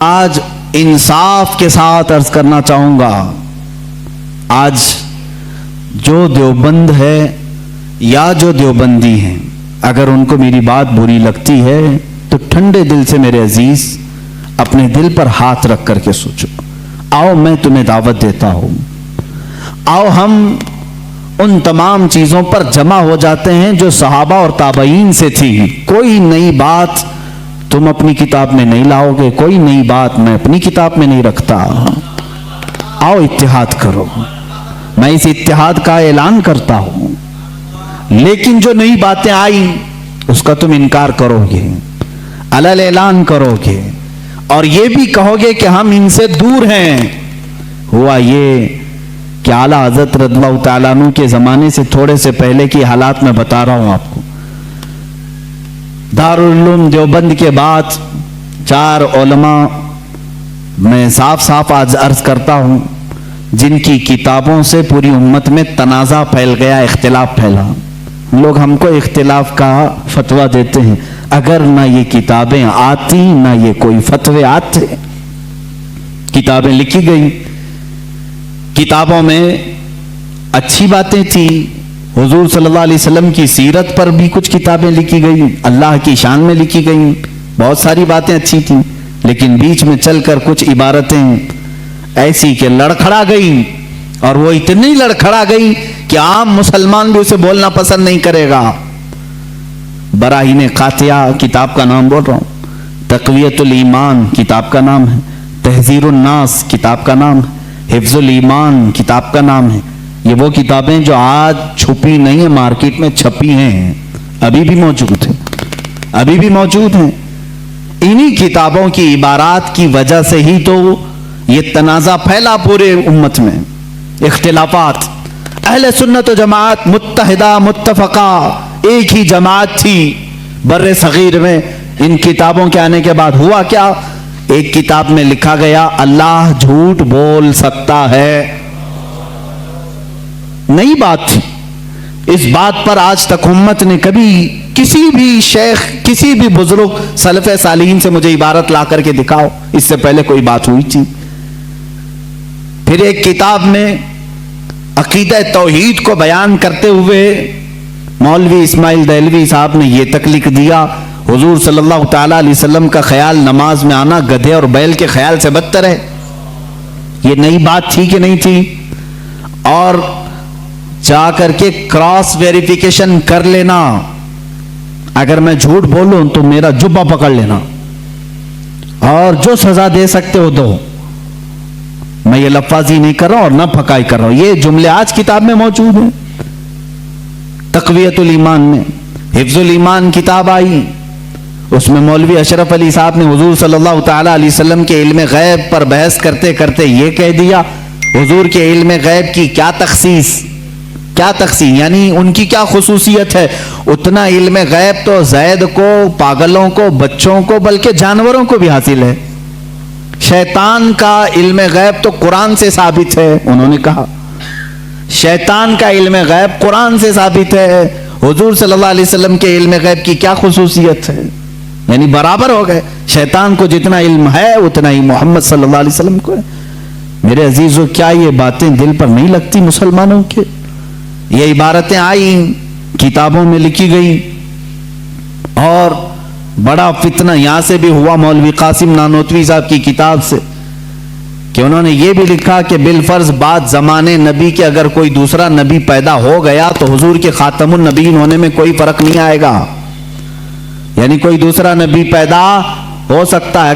آج انصاف کے ساتھ عرض کرنا چاہوں گا، آج جو دیوبند ہے یا جو دیوبندی ہیں، اگر ان کو میری بات بری لگتی ہے تو ٹھنڈے دل سے میرے عزیز اپنے دل پر ہاتھ رکھ کر کے سوچو، آؤ میں تمہیں دعوت دیتا ہوں، آؤ ہم ان تمام چیزوں پر جمع ہو جاتے ہیں جو صحابہ اور تابعین سے تھی۔ کوئی نئی بات تم اپنی کتاب میں نہیں لاؤ گے، کوئی نئی بات میں اپنی کتاب میں نہیں رکھتا۔ آؤ اتحاد کرو، میں اس اتحاد کا اعلان کرتا ہوں، لیکن جو نئی باتیں آئی اس کا تم انکار کرو گے، علل اعلان کرو گے اور یہ بھی کہو گے کہ ہم ان سے دور ہیں۔ ہوا یہ کہ اعلیٰ حضرت رضی اللہ تعالیٰ عنہ کے زمانے سے تھوڑے سے پہلے کی حالات میں بتا رہا ہوں آپ کو۔ دارالعلوم دیوبند کے بعد 4 علماء میں صاف صاف آج عرض کرتا ہوں جن کی کتابوں سے پوری امت میں تنازع پھیل گیا، اختلاف پھیلا۔ لوگ ہم کو اختلاف کا فتویٰ دیتے ہیں، اگر نہ یہ کتابیں آتی نہ یہ کوئی فتوے آتے۔ کتابیں لکھی گئی، کتابوں میں اچھی باتیں تھی، حضور صلی اللہ علیہ وسلم کی سیرت پر بھی کچھ کتابیں لکھی گئی، اللہ کی شان میں لکھی گئی، بہت ساری باتیں اچھی تھیں، لیکن بیچ میں چل کر کچھ عبارتیں ایسی کہ لڑکھڑا گئی، اور وہ اتنی لڑکھڑا گئی کہ عام مسلمان بھی اسے بولنا پسند نہیں کرے گا۔ براہین قاطعہ کتاب کا نام بول رہا ہوں، تقویت الایمان کتاب کا نام ہے، تحذیر الناس کتاب کا نام ہے، حفظ الایمان کتاب کا نام ہے۔ یہ وہ کتابیں جو آج چھپی نہیں ہیں، مارکیٹ میں چھپی ہیں، ابھی بھی موجود ہیں، ابھی بھی موجود ہیں۔ انہی کتابوں کی عبارات کی وجہ سے ہی تو یہ تنازع پھیلا پورے امت میں، اختلافات۔ اہل سنت و جماعت متحدہ متفقہ ایک ہی جماعت تھی بر صغیر میں۔ ان کتابوں کے آنے کے بعد ہوا کیا؟ ایک کتاب میں لکھا گیا اللہ جھوٹ بول سکتا ہے، نئی بات تھی۔ اس بات پر آج تک امت نے کبھی کسی بھی شیخ کسی بھی بزرگ سلف صالحین سے مجھے عبارت لا کر کے دکھاؤ اس سے پہلے کوئی بات ہوئی تھی۔ پھر ایک کتاب میں عقیدہ توحید کو بیان کرتے ہوئے مولوی اسماعیل دہلوی صاحب نے یہ تک لکھ دیا، حضور صلی اللہ تعالیٰ علیہ وسلم کا خیال نماز میں آنا گدھے اور بیل کے خیال سے بدتر ہے۔ یہ نئی بات تھی کہ نہیں تھی؟ اور جا کر کے کراس ویریفیکیشن کر لینا، اگر میں جھوٹ بولوں تو میرا جبہ پکڑ لینا اور جو سزا دے سکتے ہو دو۔ میں یہ لفاظی نہیں کر رہا ہوں اور نہ پھکائی کر رہا ہوں، یہ جملے آج کتاب میں موجود ہیں۔ تقویت الایمان میں حفظ الایمان کتاب آئی، اس میں مولوی اشرف علی صاحب نے حضور صلی اللہ تعالیٰ علیہ وسلم کے علم غیب پر بحث کرتے کرتے یہ کہہ دیا، حضور کے علم غیب کی کیا تخصیص یعنی ان کی کیا خصوصیت ہے؟ اتنا علم غیب تو زید کو، پاگلوں کو، بچوں کو، بلکہ جانوروں کو بھی حاصل ہے۔ شیطان کا علم غیب تو قرآن سے ثابت ہے، انہوں نے کہا شیطان کا علم غیب قرآن سے ثابت ہے، حضور صلی اللہ علیہ وسلم کے علم غیب کی کیا خصوصیت ہے؟ یعنی برابر ہو گئے، شیطان کو جتنا علم ہے اتنا ہی محمد صلی اللہ علیہ وسلم کو ہے۔ میرے عزیزو، کیا یہ باتیں دل پر نہیں لگتی مسلمانوں کے؟ یہ عبارتیں آئیں، کتابوں میں لکھی گئی، اور بڑا فتنہ یہاں سے بھی ہوا مولوی قاسم نانوتوی صاحب کی کتاب سے، کہ انہوں نے یہ بھی لکھا کہ بالفرض بعد زمانے نبی کے اگر کوئی دوسرا نبی پیدا ہو گیا تو حضور کے خاتم النبیین ہونے میں کوئی فرق نہیں آئے گا، یعنی کوئی دوسرا نبی پیدا ہو سکتا ہے،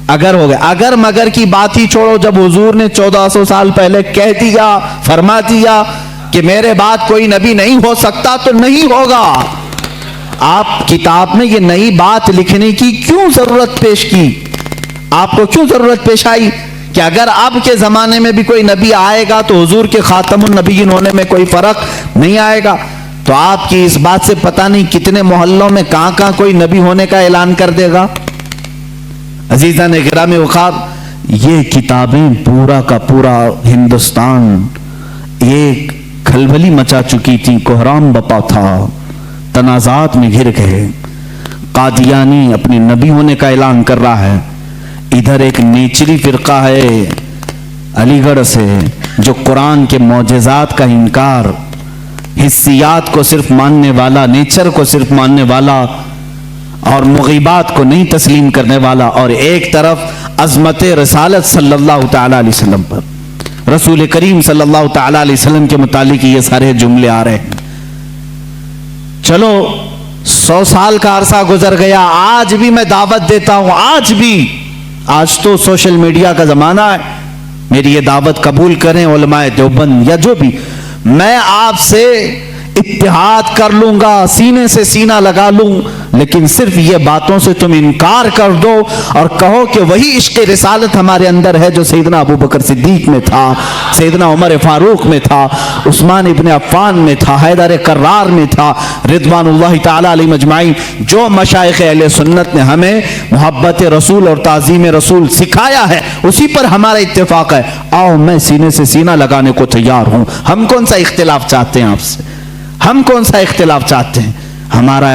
اگر مگر کی بات ہی چھوڑو، جب حضور نے 1400 سال پہلے کہہ دیا، فرما دیا کہ میرے بعد کوئی نبی نہیں ہو سکتا تو نہیں ہوگا۔ آپ کتاب میں یہ نئی بات لکھنے کی کیوں ضرورت پیش کی؟ آپ کو کیوں ضرورت پیش آئی کہ اگر اب کے زمانے میں بھی کوئی نبی آئے گا تو حضور کے خاتم النبیین ہونے میں کوئی فرق نہیں آئے گا؟ تو آپ کی اس بات سے پتہ نہیں کتنے محلوں میں کہاں کوئی نبی ہونے کا اعلان کر دے گا۔ عزیزان گرامی وقار، یہ کتابیں پورا کا پورا ہندوستان ایک کھلبلی مچا چکی تھی، کوہرام بپا تھا، تنازعات میں گھر گئے۔ قادیانی اپنے نبی ہونے کا اعلان کر رہا ہے، ادھر ایک نیچری فرقہ ہے علی گڑھ سے جو قرآن کے معجزات کا انکار، حسیات کو صرف ماننے والا، نیچر کو صرف ماننے والا اور مغیبات کو نہیں تسلیم کرنے والا، اور ایک طرف عظمت رسالت صلی اللہ تعالی علیہ وسلم پر، رسول کریم صلی اللہ تعالی علیہ وسلم کے متعلق یہ سارے جملے آ رہے ہیں۔ چلو 100 سال کا عرصہ گزر گیا، آج بھی میں دعوت دیتا ہوں، آج تو سوشل میڈیا کا زمانہ ہے، میری یہ دعوت قبول کریں علماء دیوبند یا جو بھی، میں آپ سے اتحاد کر لوں گا، سینے سے سینہ لگا لوں، لیکن صرف یہ باتوں سے تم انکار کر دو اور کہو کہ وہی عشق رسالت ہمارے اندر ہے جو سیدنا ابو بکر صدیق میں تھا، سیدنا عمر فاروق میں تھا، عثمان ابن عفان میں تھا، حیدر کرار میں تھا، رضوان اللہ تعالی علیہ مجمعین۔ جو مشائخ اہل سنت نے ہمیں محبت رسول اور تعظیم رسول سکھایا ہے اسی پر ہمارا اتفاق ہے، آؤ میں سینے سے سینہ لگانے کو تیار ہوں۔ ہم کون سا اختلاف چاہتے ہیں آپ سے؟ ہم کون سا اختلاف چاہتے ہیں؟ ہمارا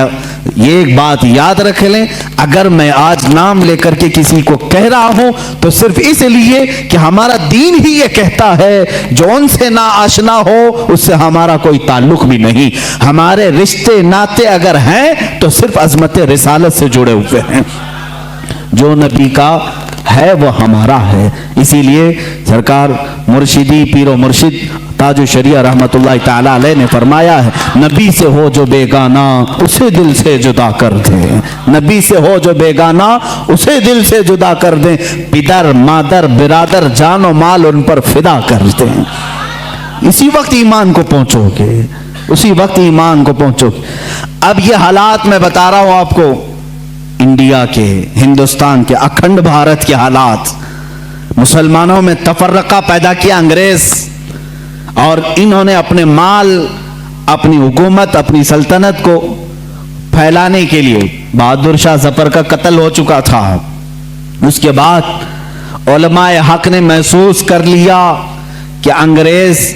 یہ ایک بات یاد رکھ لیں، اگر میں آج نام لے کر کے کسی کو کہہ رہا ہوں تو صرف اس لیے کہ ہمارا دین ہی یہ کہتا ہے جو ان سے نا آشنا ہو اس سے ہمارا کوئی تعلق بھی نہیں، ہمارے رشتے ناتے اگر ہیں تو صرف عظمت رسالت سے جڑے ہوئے ہیں، جو نبی کا ہے وہ ہمارا ہے۔ اسی لیے سرکار مرشدی پیر و مرشد تاج الشریعہ رحمت اللہ تعالی علیہ نے فرمایا ہے، نبی سے ہو جو بیگانہ اسے دل سے جدا کر دیں، نبی سے ہو جو بیگانہ اسے دل سے جدا کر دیں، پدر مادر برادر جان و مال ان پر فدا کر دیں، اسی وقت ایمان کو پہنچو گے، اسی وقت ایمان کو پہنچو گے۔ اب یہ حالات میں بتا رہا ہوں آپ کو، انڈیا کے، ہندوستان کے، اکھنڈ بھارت کے حالات، مسلمانوں میں تفرقہ پیدا کیا انگریز، اور انہوں نے اپنے مال، اپنی حکومت، اپنی سلطنت کو پھیلانے کے لیے، بہادر شاہ ظفر کا قتل ہو چکا تھا، اس کے بعد علماء حق نے محسوس کر لیا کہ انگریز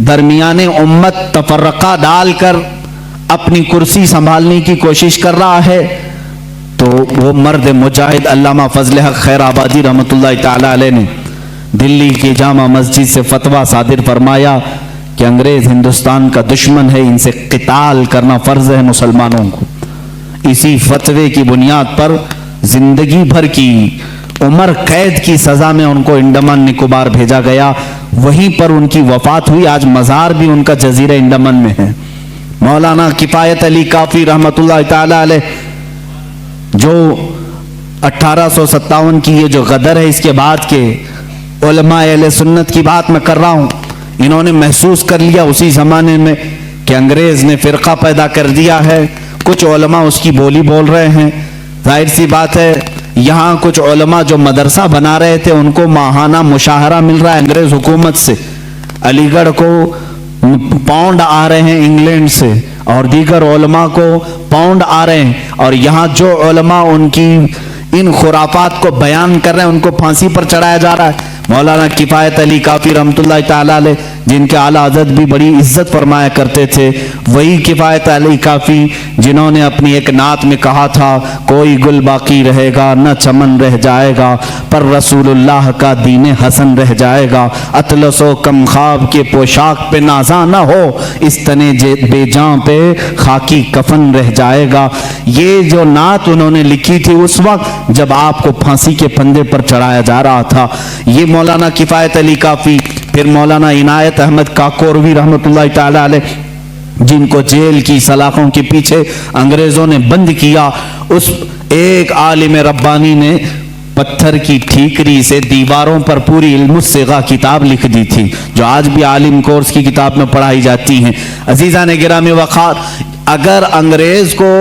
درمیان امت تفرقہ ڈال کر اپنی کرسی سنبھالنے کی کوشش کر رہا ہے، تو وہ مرد مجاہد علامہ فضل حق خیر آبادی رحمت اللہ تعالی علیہ نے دلی کی جامع مسجد سے فتویٰ صادر فرمایا کہ انگریز ہندوستان کا دشمن ہے، ان سے قتال کرنا فرض ہے مسلمانوں کو۔ اسی فتوے کی بنیاد پر زندگی بھر کی عمر قید کی سزا میں ان کو انڈمان نکوبار بھیجا گیا، وہیں پر ان کی وفات ہوئی، آج مزار بھی ان کا جزیرہ انڈمان میں ہے۔ مولانا کفایت علی کافی رحمت اللہ تعالی علیہ جو 1857 کی یہ جو غدر ہے، اس کے بعد کے علماء اہل سنت کی بات میں کر رہا ہوں، انہوں نے محسوس کر لیا اسی زمانے میں کہ انگریز نے فرقہ پیدا کر دیا ہے، کچھ علماء اس کی بولی بول رہے ہیں، ظاہر سی بات ہے یہاں کچھ علماء جو مدرسہ بنا رہے تھے ان کو ماہانہ مشاہرہ مل رہا ہے انگریز حکومت سے، علی گڑھ کو پاؤنڈ آ رہے ہیں انگلینڈ سے، اور دیگر علماء کو پاؤنڈ آ رہے ہیں، اور یہاں جو علماء ان کی ان خرافات کو بیان کر رہے ہیں ان کو پھانسی پر چڑھایا جا رہا ہے۔ مولانا کفایت علی کافی رحمت اللہ تعالی علیہ جن کے اعلیٰ حضرت بھی بڑی عزت فرمایا کرتے تھے، وہی کفایت علی کافی جنہوں نے اپنی ایک نعت میں کہا تھا، کوئی گل باقی رہے گا نہ چمن رہ جائے گا، پر رسول اللہ کا دین حسن رہ جائے گا، اطلس و کم خواب کے پوشاک پہ نازاں نہ ہو، اس تنے بے جاں پہ خاکی کفن رہ جائے گا۔ یہ جو نعت انہوں نے لکھی تھی اس وقت جب آپ کو پھانسی کے پھندے پر چڑھایا جا رہا تھا، یہ مولانا کفایت علی کافی، پھر مولانا عنایت احمد کاکوروی رحمت اللہ تعالی علیہ جن کو جیل کی سلاخوں کے پیچھے انگریزوں نے بند کیا، اس ایک عالم ربانی نے پتھر کی ٹھیکری سے دیواروں پر پوری علم الصیغہ کتاب لکھ دی تھی، جو آج بھی عالم کورس کی کتاب میں پڑھائی جاتی ہیں۔ عزیزان گرامی وقار، اگر انگریز کو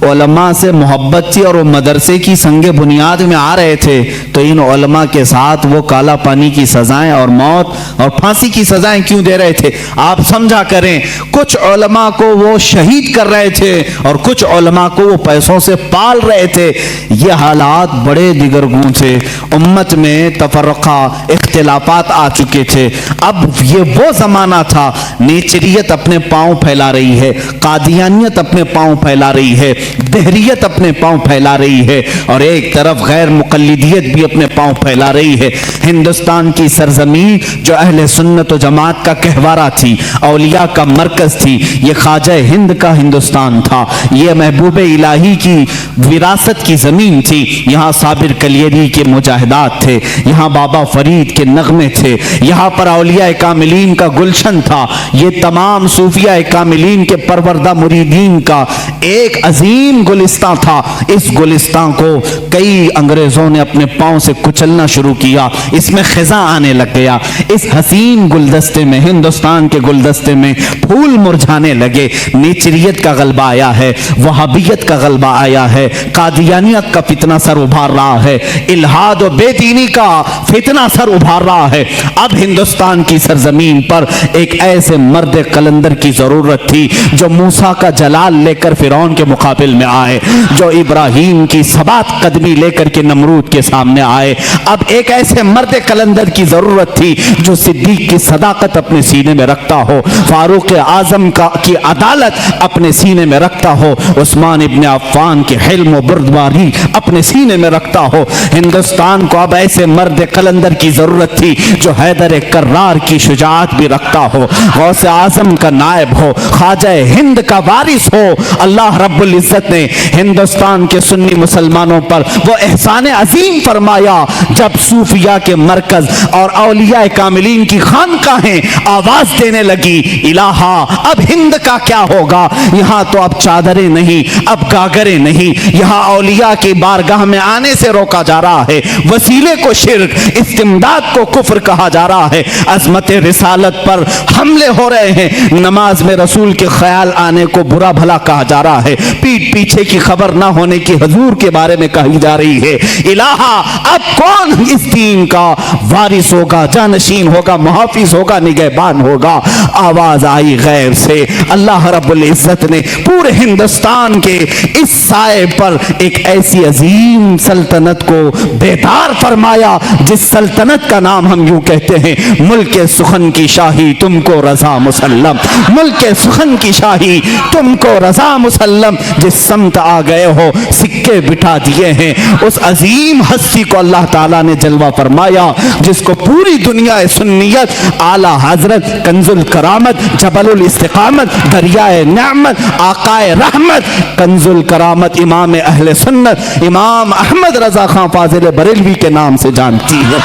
علماء سے محبت تھی اور وہ مدرسے کی سنگ بنیاد میں آ رہے تھے تو ان علماء کے ساتھ وہ کالا پانی کی سزائیں اور موت اور پھانسی کی سزائیں کیوں دے رہے تھے؟ آپ سمجھا کریں، کچھ علماء کو وہ شہید کر رہے تھے اور کچھ علماء کو وہ پیسوں سے پال رہے تھے۔ یہ حالات بڑے دیگرگوں تھے، امت میں تفرقہ اختلافات آ چکے تھے۔ اب یہ وہ زمانہ تھا، نیچریت اپنے پاؤں پھیلا رہی ہے، قادیانیت اپنے پاؤں پھیلا رہی ہے، دہریت اپنے پاؤں پھیلا رہی ہے اور ایک طرف غیر مقلدیت بھی اپنے پاؤں پھیلا رہی ہے۔ ہندوستان کی سرزمین جو اہل سنت و جماعت کا گہوارہ تھی، اولیاء کا مرکز تھی، یہ خواجہ ہند کا ہندوستان تھا، یہ محبوب الہی کی وراثت کی زمین تھی۔ یہاں صابر کلیری کے مجاہدات تھے، یہاں بابا فرید کے نغمے تھے، یہاں پر اولیاء کاملین کا گلشن تھا، یہ تمام صوفیاء کاملین کے پروردہ مریدین کا ایک عظیم گلستان تھا۔ اس گلستان کو کئی انگریزوں نے اپنے پاؤں سے کچلنا شروع کیا، اس میں خزاں آنے لگ گیا۔ اس حسین گلدستے میں، ہندوستان کے گلدستے میں پھول مرجھانے لگے۔ نیچریت کا غلبہ آیا ہے، وہابیت کا غلبہ آیا ہے، قادیانیت کا فتنہ سر ابھار رہا ہے، الہاد و بے دینی کا فتنہ سر ابھار رہا ہے۔ اب ہندوستان کی سرزمین پر ایک ایسے مرد قلندر کی ضرورت تھی جو موسیٰ کا جلال لے کر فرعون کے مقابل میں آئے، جو ابراہیم کی ثبات قدمی لے کر کے نمرود کے سامنے آئے۔ اب ایک ایسے مرد قلندر کی ضرورت تھی جو صدیق کی صداقت اپنے سینے میں رکھتا ہو، فاروق اعظم کی عدالت اپنے سینے میں رکھتا ہو، عثمان ابن عفان کے حلم و بردباری اپنے سینے میں رکھتا ہو۔ ہندوستان کو اب ایسے مرد قلندر کی ضرورت تھی جو حیدر کرار کی شجاعت بھی رکھتا ہو، غوث اعظم کا نائب ہو، خواجہ ہند کا وارث ہو۔ اللہ رب العزت نے ہندوستان کے سنی مسلمانوں پر وہ احسان عظیم فرمایا جب صوفیاء کے مرکز اور اولیاء کاملین کی خانقاہیں آواز دینے لگی، الہا اب ہند کا کیا ہوگا؟ یہاں تو اب چادریں نہیں، اب گاگریں نہیں، یہاں اولیاء کی بارگاہ میں آنے سے روکا جا رہا ہے، وسیلے کو شرک، استمداد کو کفر کہا جا رہا ہے، عظمت رسالت پر حملے ہو رہے ہیں، نماز میں رسول کے خیال آنے کو برا بھلا کہا جا رہا ہے، پیٹ پیچھے کی خبر نہ ہونے کی حضور کے بارے میں کہی جا رہی ہے۔ الہا اب کون اس دین کا وارث ہوگا، جانشین ہوگا، محافظ ہوگا، نگہبان ہوگا؟ آواز آئی غیب سے، اللہ رب العزت نے پورے ہندوستان کے اس سائے پر ایک ایسی عظیم سلطنت کو بیدار فرمایا جس سلطنت کا نام ہم یوں کہتے ہیں ملک سخن کی شاہی تم کو رضا مسلم، ملک سخن کی شاہی تم کو رضا مسلم۔ جس سمت آ گئے ہو سکے بٹھا دیے ہیں، اس عظیم ہستی کو اللہ تعالیٰ نے جلوہ فرمایا جس کو پوری دنیا سنیت اعلیٰ حضرت کنز الکرامت، جبل الاستقامت، دریائے نعمت، آقائے رحمت، کنز الکرامت امام اہل سنت امام احمد رضا خان فاضل بریلوی کے نام سے جانتی ہے۔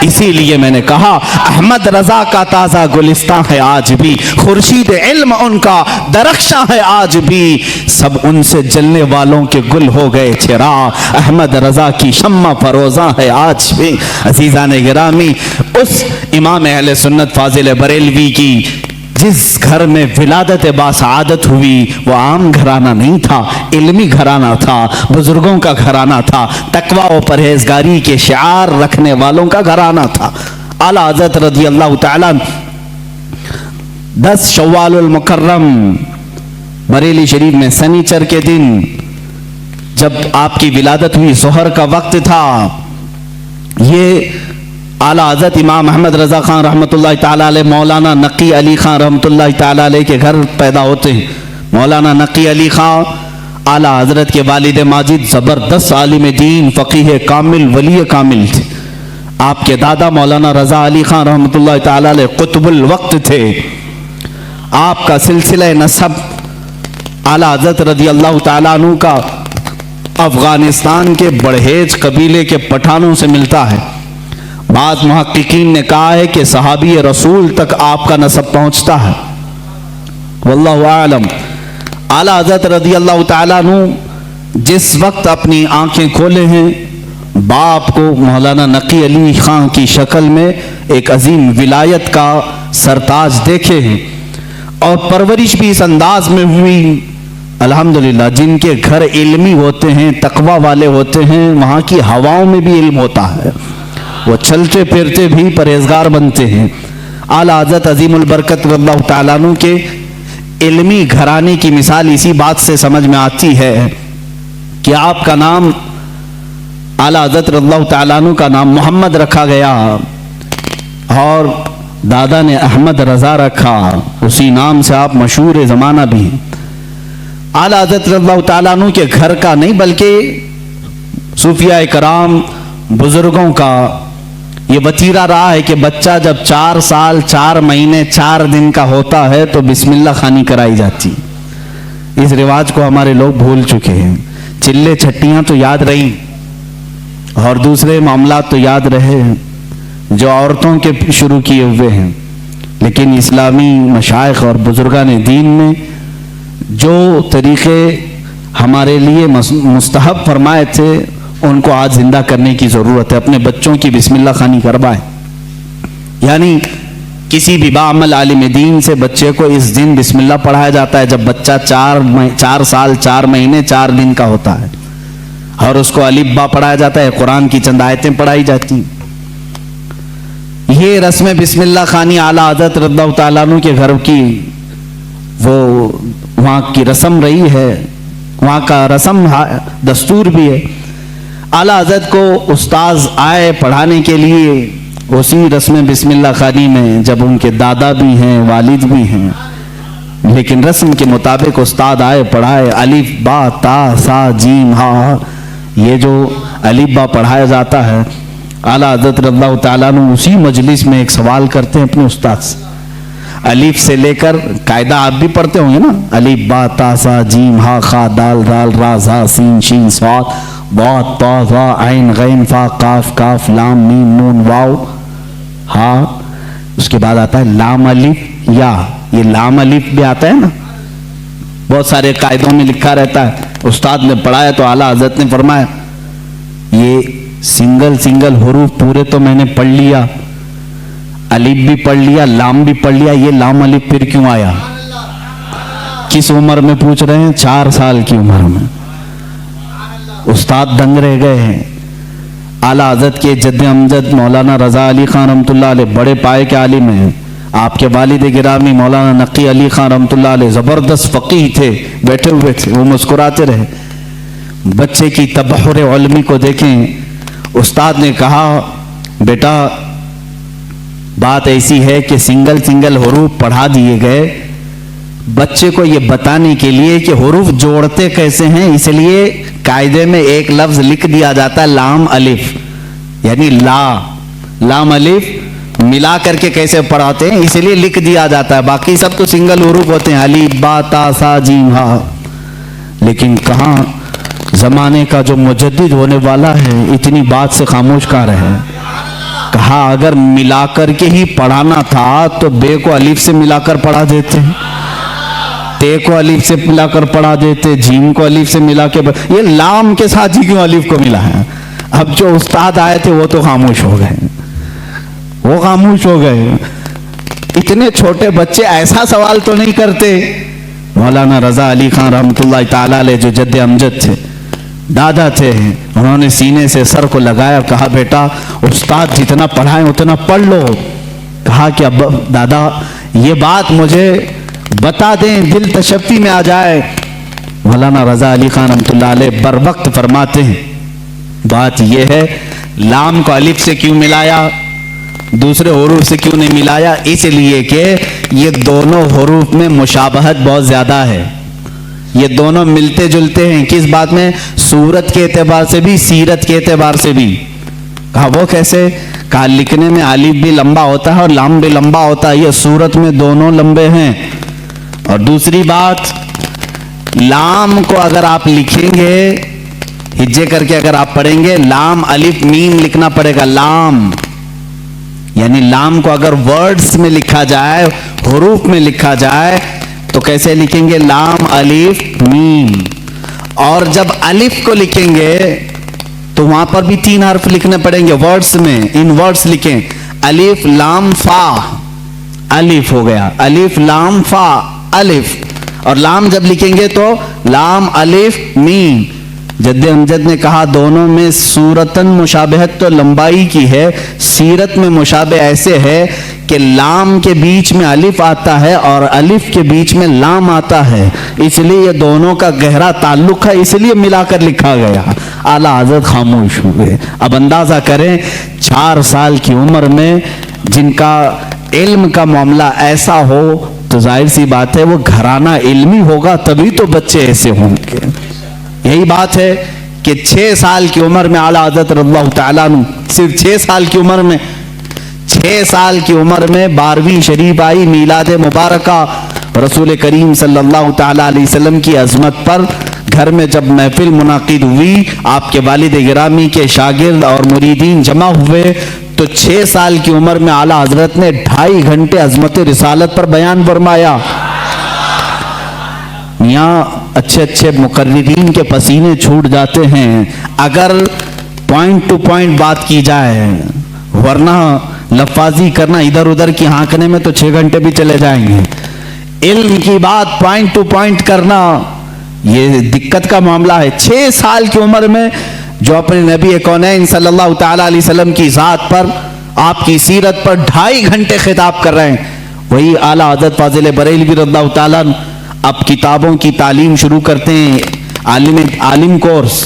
اسی لیے میں نے کہا احمد رضا کا تازہ گلستان ہے آج بھی، خورشید علم ان کا درخشاں ہے آج بھی، سب ان سے جلنے والوں کے گل ہو گئے چراغ، احمد رضا کی شمع فروزاں ہے آج بھی۔ عزیزان گرامی، اس امام اہل سنت فاضل بریلوی کی جس گھر میں ولادت باسعادت ہوئی وہ عام گھرانہ نہیں تھا، علمی گھرانہ تھا، بزرگوں کا گھرانہ تھا، تقوی و پرہیزگاری کے شعار رکھنے والوں کا گھرانہ تھا۔ اعلیٰ حضرت رضی اللہ تعالیٰ 10 شوال المکرم بریلی شریف میں سنیچر کے دن جب آپ کی ولادت ہوئی، ظہر کا وقت تھا، یہ اعلیٰ حضرت امام احمد رضا خان رحمۃ اللہ تعالیٰ علیہ مولانا نقی علی خان رحمۃ اللہ تعالیٰ علیہ کے گھر پیدا ہوتے ہیں۔ مولانا نقی علی خان اعلیٰ حضرت کے والد ماجد زبردست عالم دین، فقیہ کامل، ولی کامل تھے۔ آپ کے دادا مولانا رضا علی خان رحمۃ اللہ تعالیٰ علیہ قطب الوقت تھے۔ آپ کا سلسلہ نسب اعلیٰ حضرت رضی اللہ تعالیٰ عنہ کا افغانستان کے بڑھیج قبیلے کے پٹھانوں سے ملتا ہے۔ بعض محققین نے کہا ہے کہ صحابی رسول تک آپ کا نسب پہنچتا ہے، واللہ اعلم۔ اعلیٰ حضرت رضی اللہ تعالیٰ عنہ جس وقت اپنی آنکھیں کھولے ہیں، باپ کو مولانا نقی علی خان کی شکل میں ایک عظیم ولایت کا سرتاج دیکھے ہیں، اور پرورش بھی اس انداز میں ہوئی۔ الحمدللہ جن کے گھر علمی ہوتے ہیں، تقوی والے ہوتے ہیں، وہاں کی ہواؤں میں بھی علم ہوتا ہے، وہ چلتے پھرتے بھی پرہیزگار بنتے ہیں۔ اعلیٰ حضرت عظیم البرکت رضی اللہ تعالیٰ عنہ کے علمی گھرانے کی مثال اسی بات سے سمجھ میں آتی ہے کہ آپ کا نام اعلیٰ حضرت رضی اللہ تعالیٰ عنہ کا نام محمد رکھا گیا اور دادا نے احمد رضا رکھا، اسی نام سے آپ مشہور زمانہ بھی ہیں۔ आला हज़रत रज़ियल्लाहु ताला अन्हु के घर का नहीं बल्कि सूफिया कराम बुजुर्गों का ये वतीरा रहा है कि बच्चा जब 4 साल 4 महीने 4 दिन का होता है तो बिस्मिल्लाह खानी कराई जाती। इस रिवाज को हमारे लोग भूल चुके हैं। चिल्ले छट्टियां तो याद रही और दूसरे मामला तो याद रहे जो औरतों के शुरू किए हुए हैं, लेकिन इस्लामी मशाइख और बुजुर्गान दीन ने जो तरीक़े हमारे लिए मुस्तहब फरमाए थे उनको आज जिंदा करने की ज़रूरत है। अपने बच्चों की बिस्मिल्लाह खानी करवाएं। यानी किसी भी बाअमल आलिम दीन से बच्चे को इस दिन बिस्मिल्लाह पढ़ाया जाता है जब बच्चा 4 साल 4 महीने 4 दिन का होता है, और उसको अलिफ बा पढ़ाया जाता है, कुरान की चंद आयतें पढ़ाई जाती। ये रस्म बिस्मिल्लाह खानी आला हज़रत रज़ियल्लाहु ताला अन्हु के घर की वो वहाँ की रस्म रही है, वहाँ का रस्म दस्तूर भी है। आला हज़रत को उस्ताद आए पढ़ाने के लिए, उसी रस्म बिस्मिल्लाह खानी में जब उनके दादा भी हैं वालिद भी हैं, लेकिन रस्म के मुताबिक उस्ताद आए पढ़ाए, अलिफ बा ता सा जीम हा, ये जो अलिफ बा पढ़ाया जाता है, आला हज़रत रज़ियल्लाहु ताला अन्हु उसी मजलिस में एक सवाल करते हैं अपने उस्ताद से। अलिफ से लेकर कायदा आप भी पढ़ते होंगे ना, अलिफ बा ता सा जीम हा खा दाल दाल रा झा सीन शीन स्वाद बहुत ता ज़ा ऐन गैन फा काफ काफ लाम मीम नून वाव हा, उसके बाद आता है लाम अलिफ या, ये लाम अलिफ भी आता है ना, बहुत सारे कायदों में लिखा रहता है। उस्ताद ने पढ़ाया तो आला हज़रत ने फरमाया ये सिंगल हुरूफ पूरे तो मैंने पढ़ लिया, अलिफ भी पढ़ लिया, लाम भी पढ़ लिया, ये लाम अलिफ फिर क्यों आया? किस उम्र में पूछ रहे हैं? 4 साल की उम्र में। उस्ताद दंग रह गए हैं। आला हज़रत के जद्द अमजद मौलाना रज़ा अली खान रहमतुल्लाह अलैह बड़े पाए के आलिम हैं। आपके वालिद गिरामी मौलाना नकी अली खान रहमतुल्लाह अलैह ज़बरदस्त फ़क़ीह थे, बैठे हुए थे, वो मुस्कुराते रहे। बच्चे की तबहुर उल्मी को देखें। उस्ताद ने कहा बेटा बात ऐसी है कि सिंगल हुरूफ पढ़ा दिए गए, बच्चे को ये बताने के लिए कि हुरूफ जोड़ते कैसे हैं, इसलिए कायदे में एक लफ्ज लिख दिया जाता है लाम अलिफ, यानी लाम अलिफ मिला करके कैसे पढ़ाते हैं इसलिए लिख दिया जाता है। बाकी सब तो सिंगल हुरूफ होते हैं, अलिफ बा ता सा जीम हा। लेकिन कहाँ जमाने का जो मुजद्दिद होने वाला है इतनी बात से खामोश का रहे। कहा अगर मिलाकर के ही पढ़ाना था तो बे को अलिफ से मिलाकर पढ़ा देते, ते को अलिफ से मिलाकर पढ़ा देते, जीम को अलिफ से मिला के, ये लाम के साथ ही क्यों अलिफ को मिला है? अब जो उस्ताद आए थे वो तो खामोश हो गए, वो खामोश हो गए। इतने छोटे बच्चे ऐसा सवाल तो नहीं करते। मौलाना रज़ा अली खान रहमतुल्लाह ताला अलैह जो जद्द अमजद थे, दादा थे, उन्होंने सीने से सर को लगाया, कहा बेटा उस्ताद जितना पढ़ाए उतना पढ़ लो। कहा कि अब दादा ये बात मुझे बता दें, दिल तशफ़ी में आ जाए। मौलाना रज़ा अली खान रहमतुल्लाह अलैह बर वक्त फरमाते हैं बात यह है लाम को अलिफ से क्यों मिलाया, दूसरे हुरूफ से क्यों नहीं मिलाया? इसलिए कि ये दोनों हुरूफ में मुशाबहत बहुत ज्यादा है, ये दोनों मिलते जुलते हैं। किस बात में? सूरत के एतबार से भी, सीरत के एतबार से भी। कहा वो कैसे? कहा लिखने में अलिफ भी लंबा होता है और लाम भी लंबा होता है, ये सूरत में दोनों लंबे हैं। और दूसरी बात, लाम को अगर आप लिखेंगे हिज्जे करके, अगर आप पढ़ेंगे लाम अलिफ मीम लिखना पड़ेगा, लाम यानी लाम को अगर वर्ड्स में लिखा जाए, हुरूफ में लिखा जाए तो कैसे लिखेंगे? लाम अलिफ मीम। और जब अलिफ को लिखेंगे तो वहां पर भी 3 हर्फ लिखने पड़ेंगे वर्ड्स में, इन वर्ड्स लिखें, अलिफ लाम फा, अलिफ हो गया, अलिफ लाम फा अलिफ। और लाम जब लिखेंगे तो लाम अलिफ मीम। जद्द अमजद ने कहा दोनों में सूरतन मुशाबहत तो लंबाई की है, सीरत में मुशाबह ऐसे है कि लाम के बीच में अलिफ आता है और अलिफ के बीच में लाम आता है, इसलिए ये दोनों का गहरा ताल्लुक है, इसलिए मिलाकर लिखा गया। आला हज़रत खामोश हुए। अब अंदाजा करें 4 साल की उम्र में जिनका इल्म का मामला ऐसा हो, تو ظاہر سی بات ہے وہ گھرانہ علمی ہوگا تبھی تو بچے ایسے ہوں گے. یہی بات ہے کہ 6 سال کی عمر میں اعلیٰ حضرت رضی اللہ تعالیٰ عنہ صرف 6 سال کی عمر میں 12ویں شریف آئی میلاد مبارکہ. رسول کریم صلی اللہ تعالیٰ علیہ وسلم کی عظمت پر گھر میں جب محفل منعقد ہوئی, آپ کے والد گرامی کے شاگرد اور مریدین جمع ہوئے, تو 6 سال کی عمر میں اعلیٰ حضرت نے 2.5 گھنٹے عظمت رسالت پر بیان فرمایا. یہاں اچھے مقررین کے پسینے چھوٹ جاتے ہیں اگر پوائنٹ ٹو پوائنٹ بات کی جائے, ورنہ لفاظی کرنا ادھر ادھر کی ہانکنے میں تو 6 گھنٹے بھی چلے جائیں گے. علم کی بات پوائنٹ ٹو پوائنٹ کرنا یہ دقت کا معاملہ ہے. 6 سال کی عمر میں جو اپنے نبی کونین صلی اللہ تعالیٰ علیہ وسلم کی ذات پر, آپ کی سیرت پر 2.5 گھنٹے خطاب کر رہے ہیں, وہی اعلیٰ حضرت فاضل بریلوی رضی اللہ تعالیٰ اب کتابوں کی تعلیم شروع کرتے ہیں, عالم کورس.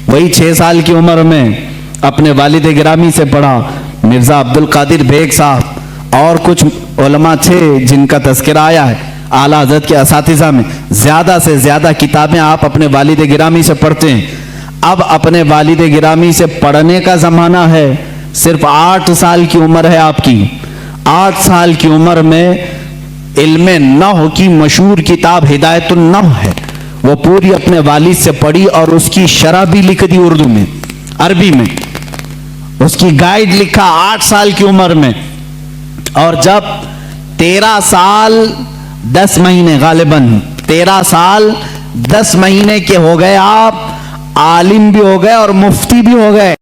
وہی 6 سال کی عمر میں اپنے والد گرامی سے پڑھا. مرزا عبد القادر بیگ صاحب اور کچھ علماء تھے جن کا تذکرہ آیا ہے اعلیٰ حضرت کے اساتذہ میں. زیادہ سے زیادہ کتابیں آپ اپنے والد گرامی سے پڑھتے ہیں. اب اپنے والد گرامی سے پڑھنے کا زمانہ ہے. صرف 8 سال کی عمر ہے آپ کی. 8 سال کی عمر میں علم نحو کی مشہور کتاب ہدایت النحو ہے, وہ پوری اپنے والد سے پڑھی اور اس کی شرح بھی لکھ دی اردو میں, عربی میں. اس کی گائیڈ لکھا 8 سال کی عمر میں. اور جب 13 سال 10 مہینے غالباً 13 سال 10 مہینے کے ہو گئے, آپ عالم بھی ہو گئے اور مفتی بھی ہو گئے.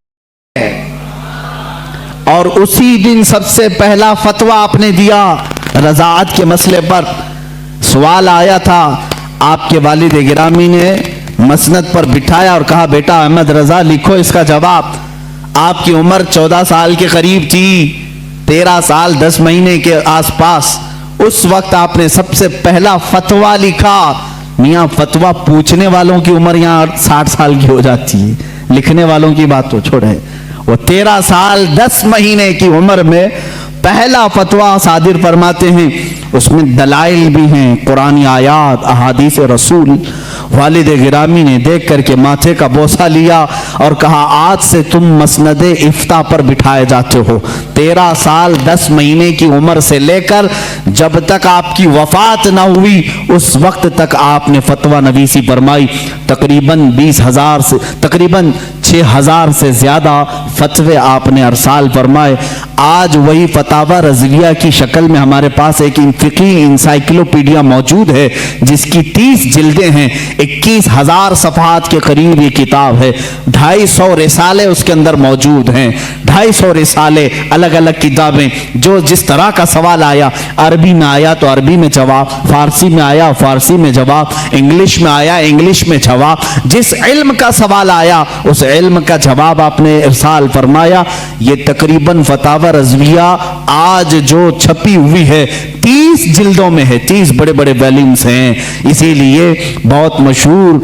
اور اسی دن سب سے پہلا فتویٰ آپ نے دیا رضاعت کے مسئلے پر. سوال آیا تھا, آپ کے والد گرامی نے مسند پر بٹھایا اور کہا بیٹا احمد رضا لکھو اس کا جواب. آپ کی عمر 14 سال کے قریب تھی, 13 سال 10 مہینے کے آس پاس. اس وقت آپ نے سب سے پہلا فتویٰ لکھا. میاں فتویٰ پوچھنے والوں کی عمر یہاں 60 سال کی ہو جاتی ہے, لکھنے والوں کی بات تو چھوڑے. وہ 13 سال 10 مہینے کی عمر میں پہلا فتویٰ صادر فرماتے ہیں. اس میں دلائل بھی ہیں, قرآنی آیات, احادیث رسول. والد گرامی نے دیکھ کر کے ماتھے کا بوسہ لیا اور کہا آج سے تم مسند افتاء پر بٹھائے جاتے ہو. 13 سال 10 مہینے کی عمر سے لے کر جب تک آپ کی وفات نہ ہوئی اس وقت تک آپ نے فتویٰ نویسی فرمائی. تقریباً 20,000 سے تقریباً 6,000 سے زیادہ فتوے آپ نے ارسال فرمائے. آج وہی فتاوی رضویہ کی شکل میں ہمارے پاس ایک فقہی انسائکلوپیڈیا موجود ہے جس کی 30 جلدیں ہیں, 21,000 صفحات کے قریب یہ کتاب ہے. 250 رسالے اس کے اندر موجود ہیں, 250 رسالے, الگ الگ کتابیں. جو جس طرح کا سوال آیا, عربی میں آیا تو عربی میں جواب, فارسی میں آیا فارسی میں جواب, انگلش میں آیا انگلش میں جواب. جس علم کا سوال آیا اس علم کا جواب آپ نے ارسال فرمایا. یہ تقریباً فتاوی رضویہ آج جو چھپی ہوئی ہے 30 جلدوں میں ہے, 30 بڑے بڑے ویلیومز ہیں. اسی لیے بہت مشہور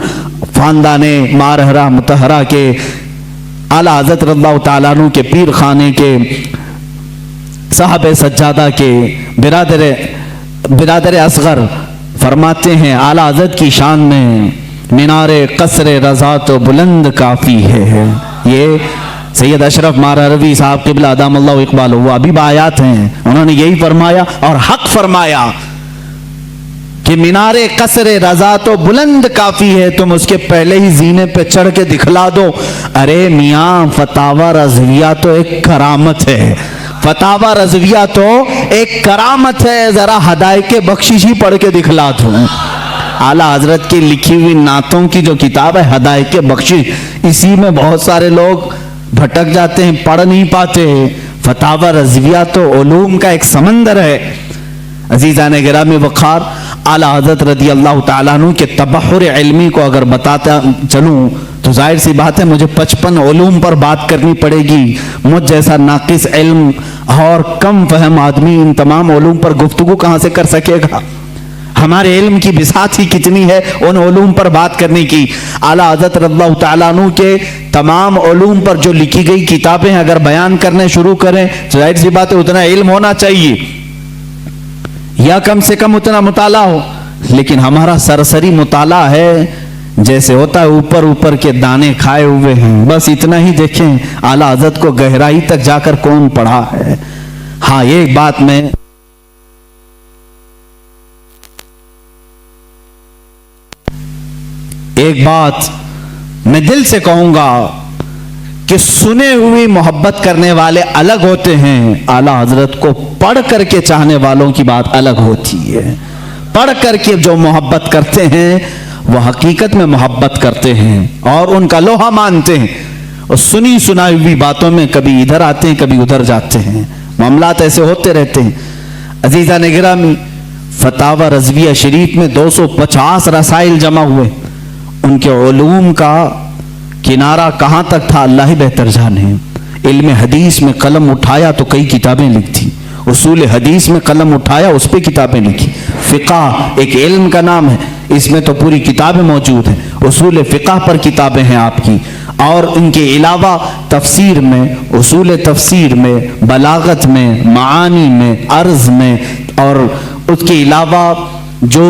خاندان مارہرہ متحرہ کے اعلیٰ حضرت رضی اللہ تعالیٰ عنہ کے پیر خانے کے صاحب سجادہ کے برادر اصغر فرماتے ہیں اعلیٰ حضرت کی شان میں مینار قصر رضا تو بلند کافی ہے. یہ سید اشرف مارہروی صاحب قبلہ ادام اللہ اقبال وہ ابھی آیات ہیں, انہوں نے یہی فرمایا اور حق فرمایا کہ مینار قصر رضا تو بلند کافی ہے, تم اس کے پہلے ہی زینے پہ چڑھ کے دکھلا دو. ارے میاں فتاوی رضویہ تو ایک کرامت ہے, فتاوی رضویہ تو ایک کرامت ہے, ذرا ہدایت بخشش ہی پڑھ کے دکھلا دوں. اعلیٰ حضرت کی لکھی ہوئی نعتوں کی جو کتاب ہے ہدایت بخشش, اسی میں بہت سارے لوگ بھٹک جاتے ہیں, پڑھ نہیں پاتے. فتاوی رضویہ تو علوم کا ایک سمندر ہے. عزیزان گرامی وقار, اعلیٰ حضرت رضی اللہ تعالیٰ عنہ کے تبحر علمی کو اگر بتاتا چلوں تو ظاہر سی بات ہے مجھے 55 علوم پر بات کرنی پڑے گی. مجھ جیسا ناقص علم اور کم فہم آدمی ان تمام علوم پر گفتگو کہاں سے کر سکے گا. ہمارے علم کی بساط ہی کتنی ہے ان علوم پر بات کرنے کی. اعلیٰ حضرت رضی اللہ تعالیٰ عنہ کے تمام علوم پر جو لکھی گئی کتابیں اگر بیان کرنے شروع کریں ظاہر سی بات ہے اتنا علم ہونا چاہیے. या कम से कम उतना मुताला हो। लेकिन हमारा सरसरी मुताला है, जैसे होता है ऊपर ऊपर के दाने खाए हुए हैं, बस इतना ही देखें। आला हज़रत को गहराई तक जाकर कौन पढ़ा है। हाँ, एक बात मैं दिल से कहूंगा कि सुने हुई मोहब्बत करने वाले अलग होते हैं, आला हजरत को पढ़ करके चाहने वालों की बात अलग होती है। पढ़ करके जो मोहब्बत करते हैं वो हकीकत में मोहब्बत करते हैं और उनका लोहा मानते हैं, और सुनी सुनाई हुई बातों में कभी इधर आते हैं कभी उधर जाते हैं। मामलात ऐसे होते रहते हैं। अजीजा ने गिरामी, फतावा रज़विया शरीफ में 250 रसाइल जमा हुए। उनके उलूम का किनारा कहाँ तक था अल्लाह ही बेहतर जाने। इल्म हदीस में कलम उठाया तो कई किताबें लिखी, उसूल हदीस में कलम उठाया उस पर किताबें लिखी। फ़िक़्ह एक इल्म का नाम है, इसमें तो पूरी किताबें मौजूद हैं। उसूल फ़िक़्ह पर किताबें हैं आपकी, और इनके अलावा तफसीर में, उसूल तफसीर में, बलागत में, मानी में, अर्ज़ में, और उसके अलावा जो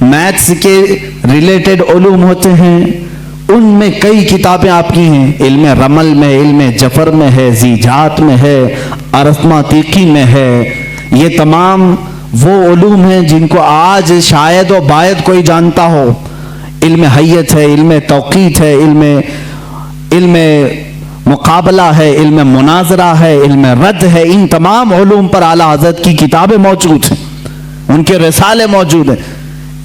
मैथ्स के रिलेटेड उलूम होते हैं उनमें कई किताबें आपकी हैं। इल्म रमल में, इल्म जफर में है, ज़ीजात में है, अरथमेटिकी में है। ये तमाम वो उलूम हैं जिनको आज शायद व बायद कोई जानता हो। इल्म हय्यत है, इल्म तौक़ीत है, इल्म मुकाबला है, इल्म मुनाजरा है, इल्म रद्द है। इन तमाम उलूम पर आला हज़रत की किताबें मौजूद हैं, उनके रिसाले मौजूद हैं।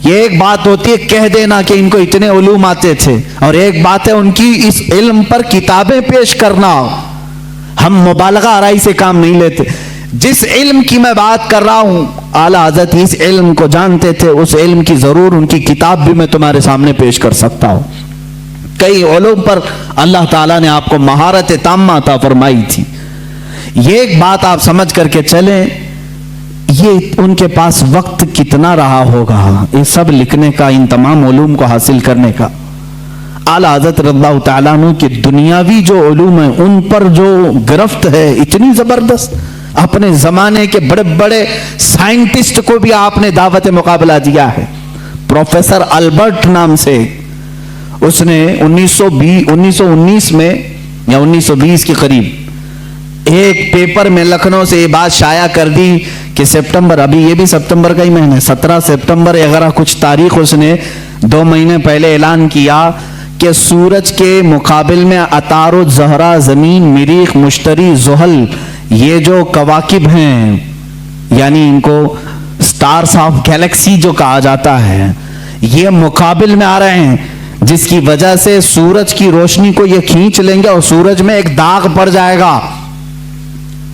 ये एक बात होती है कह देना कि इनको इतने उलूम आते थे, और एक बात है उनकी इस इल्म पर किताबें पेश करना। हम मुबालगा आराई से काम नहीं लेते। जिस इल्म की मैं बात कर रहा हूं, आला हज़रत इस इल्म को जानते थे, उस इल्म की जरूर उनकी किताब भी मैं तुम्हारे सामने पेश कर सकता हूं। कई उलूम पर अल्लाह ताला ने आपको महारत ताम्मा अता फरमाई थी। ये एक बात आप समझ करके चलें, ये उनके पास वक्त कितना रहा होगा ये सब लिखने का, इन तमाम उलूम को हासिल करने का। आला हज़रत रज़ियल्लाहु तआला अन्हु की दुनियावी जो उलूम है उन पर जो गिरफ्त है इतनी जबरदस्त, अपने जमाने के बड़े बड़े साइंटिस्ट को भी आपने दावत मुकाबला दिया है। प्रोफेसर अल्बर्ट नाम से, उसने 1919 में या 1920 के करीब एक पेपर में लखनऊ से ये बात शाया कर दी कि सितंबर, अभी ये भी सितंबर का ही महीना, 17 सितंबर वगैरह कुछ तारीख उसने 2 महीने पहले ऐलान किया कि सूरज के मुकाबिल में अतारो, ज़हरा, ज़मीन, मरीख, मुश्तरी, ज़ुहल, ये जो कवाकिब हैं, यानी इनको स्टार्स ऑफ गैलेक्सी जो कहा जाता है, ये मुकाबिल में आ रहे हैं, जिसकी वजह से सूरज की रोशनी को ये खींच लेंगे और सूरज में एक दाग पड़ जाएगा।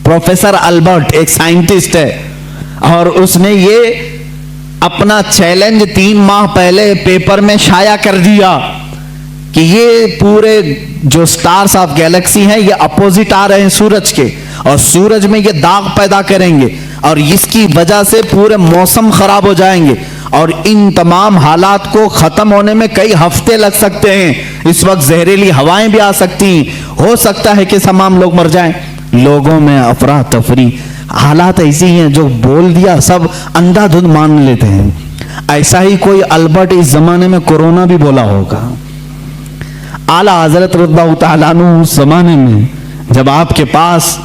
प्रोफेसर अल्बर्ट एक साइंटिस्ट है, और उसने ये अपना चैलेंज 3 माह पहले पेपर में शाया कर दिया कि ये पूरे जो स्टार्स ऑफ गैलेक्सी हैं ये अपोजिट आ रहे हैं सूरज के, और सूरज में ये दाग पैदा करेंगे, और इसकी वजह से पूरे मौसम खराब हो जाएंगे, और इन तमाम हालात को खत्म होने में कई हफ्ते लग सकते हैं। इस वक्त जहरीली हवाएं भी आ सकती, हो सकता है कि तमाम लोग मर जाएं। लोगों में अफरा तफरी, हालात ऐसी हैं जो बोल दिया सब अंधाधुंध मान लेते हैं। ऐसा ही कोई अल्बर्ट इस जमाने में कोरोना भी बोला होगा। आला हज़रत रज़ियल्लाहु तआला अन्हु उस जमाने में जब आपके पास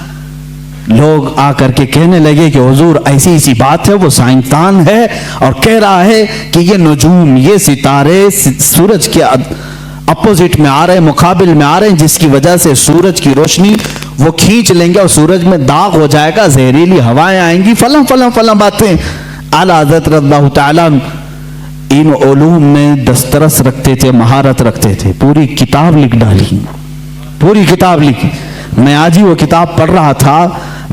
लोग आकर के कहने लगे कि हुजूर ऐसी ऐसी बात है, वो साइंसदान है और कह रहा है कि ये नजूम, ये सितारे सूरज के अपोजिट में आ रहे हैं, मुकाबिल में आ रहे हैं, जिसकी वजह से सूरज की रोशनी वो खींच लेंगे और सूरज में दाग हो जाएगा, जहरीली हवाएं आएंगी, फलां फलां फलां बातें। आला हज़रत रज़ियल्लाहु तआला इन उलूम में दस्तरस रखते थे, महारत रखते थे। पूरी किताब लिख डाली, पूरी किताब लिखी। मैं आज ही वो किताब पढ़ रहा था,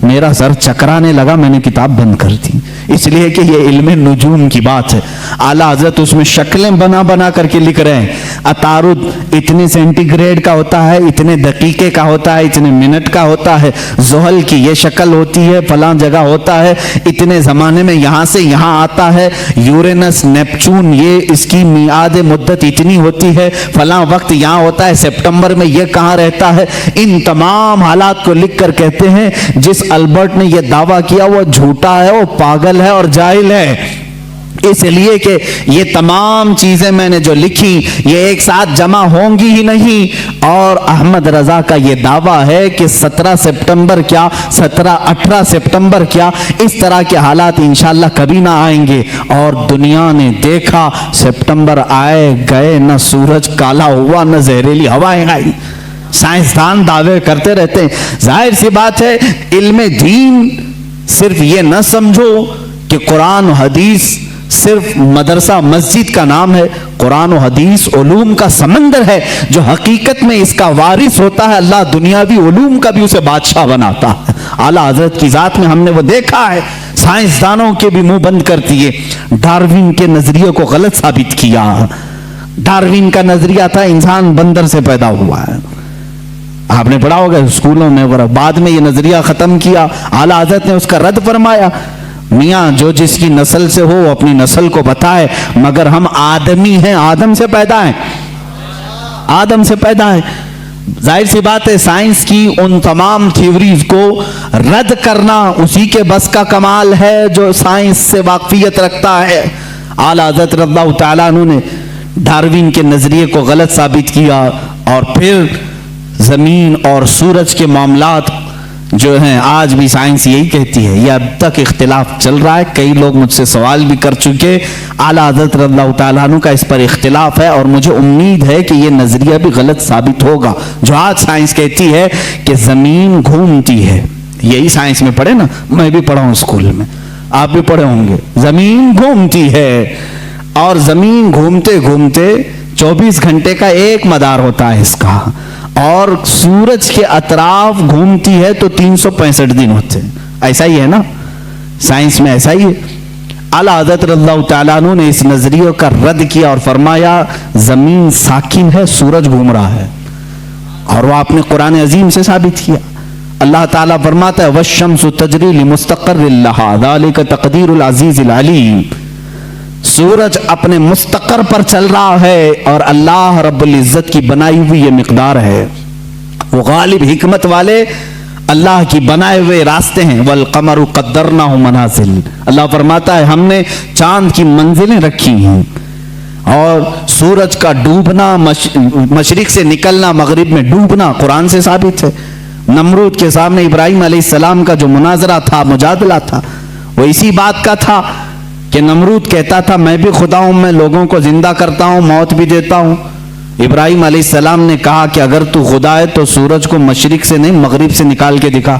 मेरा सर चकराने लगा, मैंने किताब बंद कर दी, इसलिए कि ये इल्मे नुजूम की बात है। आला हज़रत उसमें शक्लें बना बना करके लिख रहे हैं। अतारुद इतने सेंटीग्रेड का होता है, इतने दकीके का होता है, इतने मिनट का होता है। ज़ुहल की ये शक्ल होती है, फलां जगह होता है, इतने ज़माने में यहाँ से यहाँ आता है। यूरेनस, नेपचून, ये इसकी मियाद मुद्दत इतनी होती है, फलां वक्त यहाँ होता है, सितंबर में ये कहाँ रहता है। इन तमाम हालात को लिख कर कहते हैं जिस جس البرٹ نے یہ دعویٰ کیا وہ جھوٹا ہے، وہ پاگل ہے اور جاہل ہے، اس لیے کہ یہ تمام چیزیں میں نے جو لکھی یہ ایک ساتھ جمع ہوں گی ہی نہیں۔ اور احمد رضا کا یہ دعویٰ ہے کہ 17 سپٹمبر کیا 18 سپٹمبر کیا اس طرح کے حالات انشاءاللہ کبھی نہ آئیں گے، اور دنیا نے دیکھا سپٹمبر آئے گئے، نہ سورج کالا ہوا نہ زہریلی ہوائیں آئی۔ سائنسدان دعوے کرتے رہتے ہیں۔ ظاہر سی بات ہے علم دین صرف یہ نہ سمجھو کہ قرآن و حدیث صرف مدرسہ مسجد کا نام ہے، قرآن و حدیث علوم کا سمندر ہے جو حقیقت میں اس کا وارث ہوتا ہے، اللہ دنیاوی علوم کا بھی اسے بادشاہ بناتا ہے۔ اعلیٰ حضرت کی ذات میں ہم نے وہ دیکھا ہے، سائنسدانوں کے بھی منہ بند کر دیے، ڈارون کے نظریے کو غلط ثابت کیا۔ ڈارون کا نظریہ تھا انسان بندر سے پیدا ہوا ہے، آپ نے پڑھا ہوگا اسکولوں میں، بعد میں یہ نظریہ ختم کیا، اعلیٰ حضرت نے اس کا رد فرمایا، میاں جو جس کی نسل سے ہو اپنی نسل کو بتائے، مگر ہم آدمی ہیں، آدم سے پیدا ہیں، آدم سے پیدا ہے۔ ظاہر سی بات ہے سائنس کی ان تمام تھیوریز کو رد کرنا اسی کے بس کا کمال ہے جو سائنس سے واقفیت رکھتا ہے۔ اعلیٰ حضرت رضی اللہ تعالیٰ عنہ نے ڈارون کے نظریے کو غلط ثابت کیا، اور پھر زمین اور سورج کے معاملات جو ہیں آج بھی سائنس یہی کہتی ہے، یہ اب تک اختلاف چل رہا ہے، کئی لوگ مجھ سے سوال بھی کر چکے، اعلیٰ حضرت رضی اللہ تعالیٰ عنہ کا اس پر اختلاف ہے، اور مجھے امید ہے کہ یہ نظریہ بھی غلط ثابت ہوگا۔ جو آج سائنس کہتی ہے کہ زمین گھومتی ہے، یہی سائنس میں پڑھے نا، میں بھی پڑھا ہوں اسکول میں، آپ بھی پڑھے ہوں گے، زمین گھومتی ہے، اور زمین گھومتے گھومتے 24 گھنٹے کا ایک مدار ہوتا ہے اس کا، اور سورج کے اطراف گھومتی ہے تو 365 دن ہوتے ہیں، ایسا ہی ہے نا، سائنس میں ایسا ہی ہے۔ اعلیٰ حضرت رضی اللہ تعالیٰ عنہ نے اس نظریے کا رد کیا اور فرمایا زمین ساکن ہے، سورج گھوم رہا ہے، اور وہ آپ نے قرآن عظیم سے ثابت کیا۔ اللہ تعالیٰ فرماتا ہے وَالشَّمْسُ تَجْرِي لِمُسْتَقَرٍّ لَهَا ذَلِكَ تَقْدِيرُ الْعَزِيزِ الْعَلِيمِ۔ سورج اپنے مستقر پر چل رہا ہے اور اللہ رب العزت کی بنائی ہوئی یہ مقدار ہے، وہ غالب حکمت والے اللہ کی بنائے ہوئے راستے ہیں۔ وَالْقَمَرُ قَدَّرْنَاهُ مَنَازِلَ، اللہ فرماتا ہے ہم نے چاند کی منزلیں رکھی ہیں، اور سورج کا ڈوبنا، مشرق سے نکلنا مغرب میں ڈوبنا قرآن سے ثابت ہے۔ نمرود کے سامنے ابراہیم علیہ السلام کا جو مناظرہ تھا، مجادلہ تھا، وہ اسی بات کا تھا کہ نمرود کہتا تھا میں بھی خدا ہوں، میں لوگوں کو زندہ کرتا ہوں، موت بھی دیتا ہوں۔ ابراہیم علیہ السلام نے کہا کہ اگر تو خدا ہے تو سورج کو مشرق سے نہیں مغرب سے نکال کے دکھا،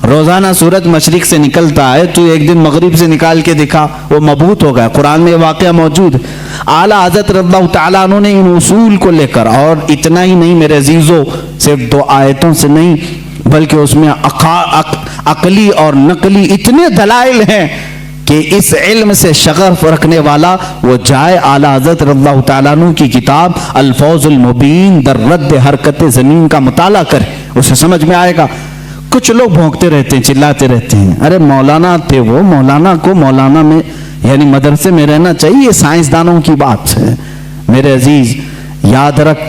روزانہ سورج مشرق سے نکلتا ہے، تو ایک دن مغرب سے نکال کے دکھا، وہ مبہوت ہو گیا۔ قرآن میں واقعہ موجود ہے۔ اعلیٰ حضرت رضی اللہ تعالیٰ عنہ نے ان اصول کو لے کر، اور اتنا ہی نہیں میرے عزیزو، صرف 2 آیتوں سے نہیں بلکہ اس میں عقلی اور نقلی اتنے دلائل ہیں کہ اس علم سے شغف رکھنے والا وہ جائے اعلیٰ حضرت رضی اللہ تعالیٰ عنہ کی کتاب الفوز المبین در رد حرکت زمین کا مطالعہ کرے، اسے سمجھ میں آئے گا۔ کچھ لوگ بھونکتے رہتے ہیں، چلاتے رہتے ہیں، ارے مولانا تھے وہ، مولانا کو مولانا میں یعنی مدرسے میں رہنا چاہیے، یہ سائنسدانوں کی بات ہے۔ میرے عزیز یاد رکھ،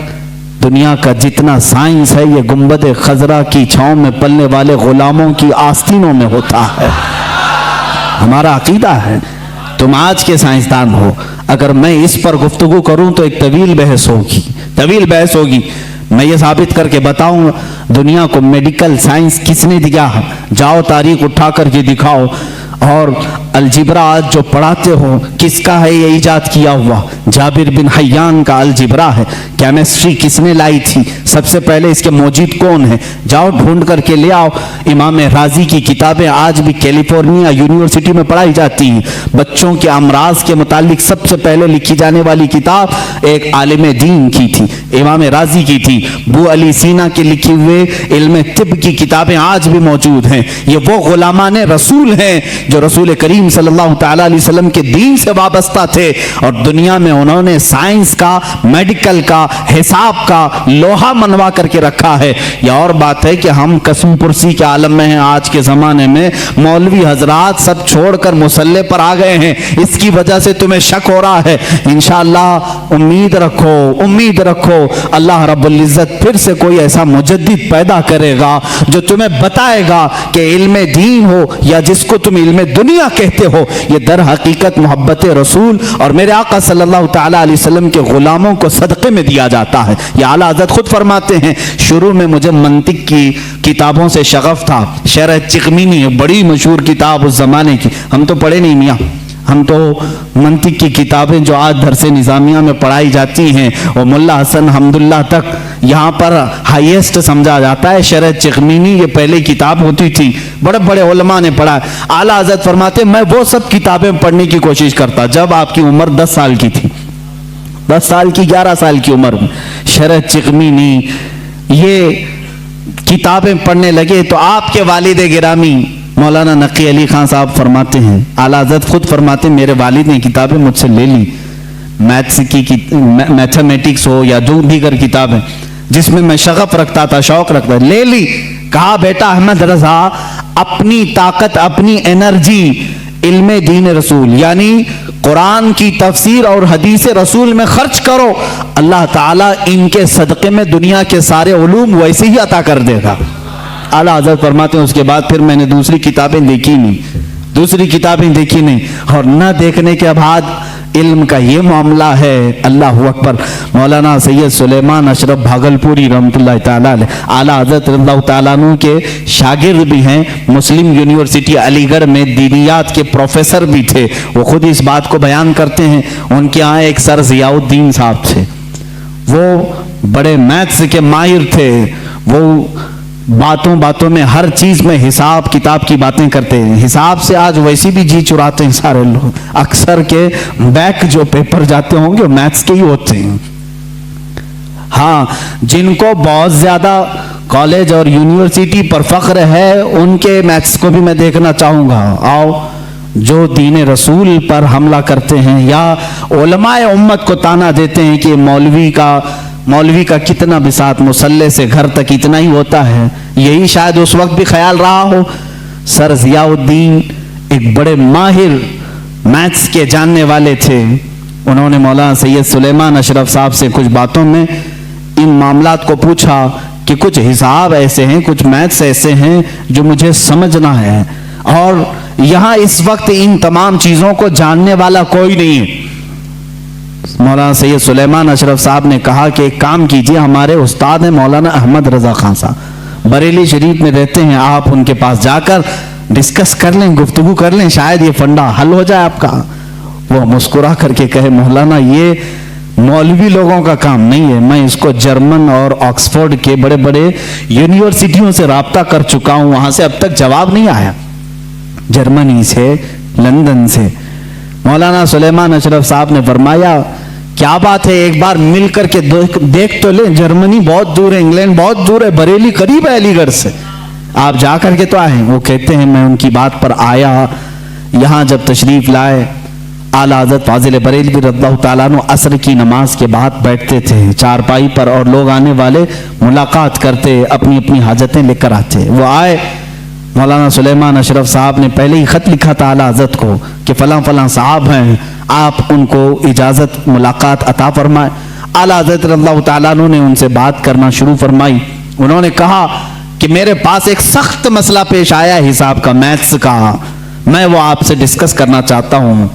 دنیا کا جتنا سائنس ہے یہ گنبد خضرا کی چھاؤں میں پلنے والے غلاموں کی آستینوں میں ہوتا ہے، ہمارا عقیدہ ہے۔ تم آج کے سائنسدان ہو، اگر میں اس پر گفتگو کروں تو ایک طویل بحث ہوگی، میں یہ ثابت کر کے بتاؤں دنیا کو میڈیکل سائنس کس نے دیا، جاؤ تاریخ اٹھا کر کے دکھاؤ، اور الجبرا آج جو پڑھاتے ہو کس کا ہے یہ ایجاد کیا ہوا؟ جابر بن حیان کا الجبرا ہے۔ کیمسٹری کس نے لائی تھی؟ سب سے پہلے اس کے موجد کون ہے؟ جاؤ ڈھونڈ کر کے لے آؤ۔ امام رازی کی کتابیں آج بھی کیلیفورنیا یونیورسٹی میں پڑھائی جاتی ہیں۔ بچوں کے امراض کے متعلق سب سے پہلے لکھی جانے والی کتاب ایک عالم دین کی تھی، امام رازی کی تھی۔ بو علی سینا کے لکھی ہوئے علم طب کی کتابیں آج بھی موجود ہیں۔ یہ وہ غلامان رسول ہیں جو رسول کریم صلی اللہ تعالی علیہ وسلم کے دین سے وابستہ تھے، اور دنیا میں انہوں نے سائنس کا، میڈیکل کا، حساب کا لوہا मनवा करके रखा है। यह और बात है कि हम कसम पुरसी के आलम में हैं। आज के ज़माने में मौलवी हजरात सब छोड़कर मुसल्ले पर आ गए हैं, इसकी वजह से तुम्हें शक हो रहा है। इंशाअल्लाह उम्मीद रखो अल्लाह रब्बुल इज़्ज़त फिर से कोई ऐसा मुजद्दिद पैदा करेगा जो तुम्हें बताएगा कि इल्म दीन हो या जिसको तुम इल्म दुनिया कहते हो, ये दर हकीकत मोहब्बत रसूल और मेरे आका सल्लल्लाहु तआला अलैहि वसल्लम के गुलामों को सदक़े में दिया जाता है। ये आला हज़रत खुद फरमाते हैं, शुरू में मुझे मंतिक की किताबों से शगफ था। शरह चिकमीनी है, बड़ी मशहूर किताब उस जमाने की, हम तो पढ़े नहीं मियाँ, हम तो मंतिक की किताबें जो आज दरसे निज़ामिया में पढ़ाई जाती हैं और मुल्ला हसन हम्दुल्लाह तक यहाँ पर हाईएस्ट समझा जाता है। शरह चिकमीनी ये पहले किताब होती थी, बड़े बड़े उलमा ने पढ़ा। आला हज़रत फरमाते मैं वो सब किताबें पढ़ने की कोशिश करता जब आपकी उम्र 10 साल की थी, 10 साल की 11 साल की उम्र में शरह चिकमीनी ये किताबें पढ़ने लगे तो आपके वालिद गिरामी मौलाना नकी अली खान साहब फरमाते हैं, आला हज़रत खुद फरमाते हैं मेरे वालिद ने किताबें मुझसे ले ली, मैथ्स की मैथमेटिक्स हो या जो भी कर किताबें जिसमें मैं शगफ रखता था, शौक रखता था, ले ली। कहा बेटा अहमद रजा अपनी ताकत अपनी एनर्जी इल्म दीन रसूल यानी कुरान की तफसीर और हदीस रसूल में खर्च करो, अल्लाह ताला इनके सदक़े में दुनिया के सारे उलूम वैसे ही अता कर देगा। आला हज़रत फरमाते हैं उसके बाद फिर मैंने दूसरी किताबें देखी नहीं और न देखने के बाद इल्म का ये मामला है। अल्लाह अकबर। मौलाना सैयद सुलेमान अशरफ भागलपुरी रहमतुल्लाह ताला अलैह आला हज़रत रज़ियल्लाहु ताला अन्हु के शागिर्द भी हैं, मुस्लिम यूनिवर्सिटी अलीगढ़ में दीनियात के प्रोफेसर भी थे। वो खुद इस बात को बयान करते हैं, उनके यहाँ एक सर ज़ियाउद्दीन साहब थे, वो बड़े मैथ्स के माहिर थे, वो बातों में हर चीज में हिसाब किताब की बातें करते हैं। हिसाब से आज वैसे भी जी चुराते हैं सारे लोग, अक्सर के बैक जो पेपर जाते होंगे मैथ्स के ही होते हैं। हाँ, जिनको बहुत ज्यादा कॉलेज और यूनिवर्सिटी पर फख्र है उनके मैथ्स को भी मैं देखना चाहूंगा। आओ, जो दीन रसूल पर हमला करते हैं या उलमाए उम्मत को ताना देते हैं कि मौलवी का कितना बिसात मुसल्ले से घर तक इतना ही होता है, यही शायद उस वक्त भी ख्याल रहा हो। सर ज़ियाउद्दीन एक बड़े माहिर मैथ्स के जानने वाले थे, उन्होंने मौलाना सैयद सुलेमान अशरफ साहब से कुछ बातों में इन मामलात को पूछा कि कुछ हिसाब ऐसे हैं, कुछ मैथ्स ऐसे हैं जो मुझे समझना है और यहाँ इस वक्त इन तमाम चीज़ों को जानने वाला कोई नहीं है। मौलाना सैयद सुलेमान अशरफ साहब ने कहा कि एक काम कीजिए, हमारे उस्ताद हैं मौलाना अहमद रजा खान साहब, बरेली शरीफ में रहते हैं, आप उनके पास जाकर डिस्कस कर लें, गुफ्तगू कर लें, शायद ये फंडा हल हो जाए आपका। वो मुस्कुरा करके कहे मौलाना ये मौलवी लोगों का काम नहीं है, मैं इसको जर्मन और ऑक्सफोर्ड के बड़े बड़े यूनिवर्सिटियों से राब्ता कर चुका हूँ, वहां से अब तक जवाब नहीं आया, जर्मनी से, लंदन से। मौलाना सुलेमान अशरफ साहब ने फरमाया क्या बात है, एक बार मिल करके देख तो ले, जर्मनी बहुत दूर है, इंग्लैंड बहुत दूर है, बरेली करीब है अलीगढ़ से, आप जा करके तो आए। वो कहते हैं मैं उनकी बात पर आया, यहाँ जब तशरीफ लाए आला हज़रत फाजिल बरेलवी रज़ियल्लाहु ताला अन्हु असर की नमाज के बाद बैठते थे चारपाई पर और लोग आने वाले मुलाकात करते, अपनी अपनी हाजतें लेकर आते। वो आए, मौलाना सुलेमान अशरफ साहब ने पहले ही खत लिखा था आला हज़रत को कि फलां फलां साहब हैं, आप उनको इजाज़त मुलाकात अता फरमाए। आला हज़रत रज़ियल्लाहु ताला अन्हु ने उनसे बात करना शुरू फरमाई। उन्होंने कहा कि मेरे पास एक सख्त मसला पेश आया हिसाब का, मैथ्स का, मैं वो आपसे डिस्कस करना चाहता हूँ।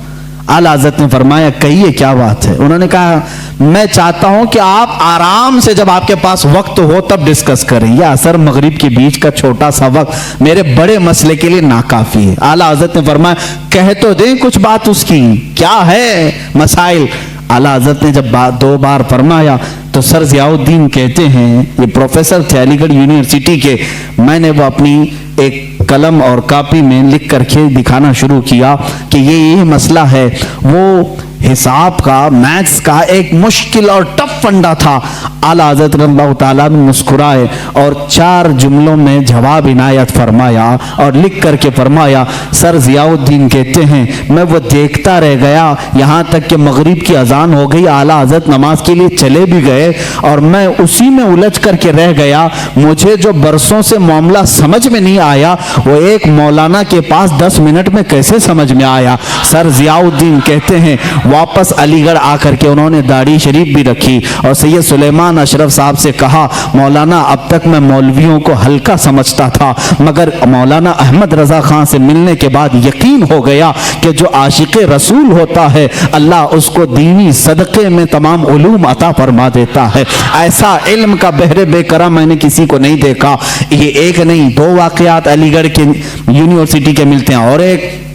आला हज़रत ने फरमाया कहिए क्या बात है। उन्होंने कहा मैं चाहता हूं कि आप आराम से जब आपके पास वक्त हो तब डिस्कस करें, यह असर मगरिब के बीच का छोटा सा वक्त मेरे बड़े मसले के लिए नाकाफी है। आला हज़रत ने फरमाया कह तो दें कुछ बात उसकी, क्या है मसाइल। आला हज़रत ने जब दो बार फरमाया तो सर ज़ियाउद्दीन कहते हैं, ये प्रोफेसर थे अलीगढ़ यूनिवर्सिटी के, मैंने वो अपनी एक कलम और कॉपी में लिख करके दिखाना शुरू किया कि ये मसला है। वो हिसाब का, मैथ्स का एक मुश्किल और टफ फंडा था। आला हज़रत रज़ियल्लाहु ताला ने मुस्कुराए और 4 जुमलों में जवाब इनायत फरमाया और लिख करके फरमाया, सर ज़ियाउद्दीन कहते हैं मैं वो देखता रह गया यहाँ तक कि मगरिब की अजान हो गई, आला हज़रत नमाज के लिए चले भी गए और मैं उसी में उलझ करके रह गया। मुझे जो बरसों से मामला समझ में नहीं आया वो एक मौलाना के पास 10 मिनट में कैसे समझ में आया। सर ज़ियाउद्दीन कहते हैं वापस अलीगढ़ आकर के उन्होंने दाढ़ी शरीफ भी रखी और सैयद सुलेमान अशरफ साहब से कहा, मौलाना अब तक मैं मौलवियों को हल्का समझता था मगर मौलाना अहमद रज़ा खान से मिलने के बाद यकीन हो गया कि जो आशिक़ रसूल होता है अल्लाह उसको दीनी सदक़े में तमाम उलूम अता फरमा देता है। ऐसा इल्म का बहरे बेकरार मैंने किसी को नहीं देखा। ये एक नहीं 2 वाक़यात अलीगढ़ के यूनिवर्सिटी के मिलते हैं और एक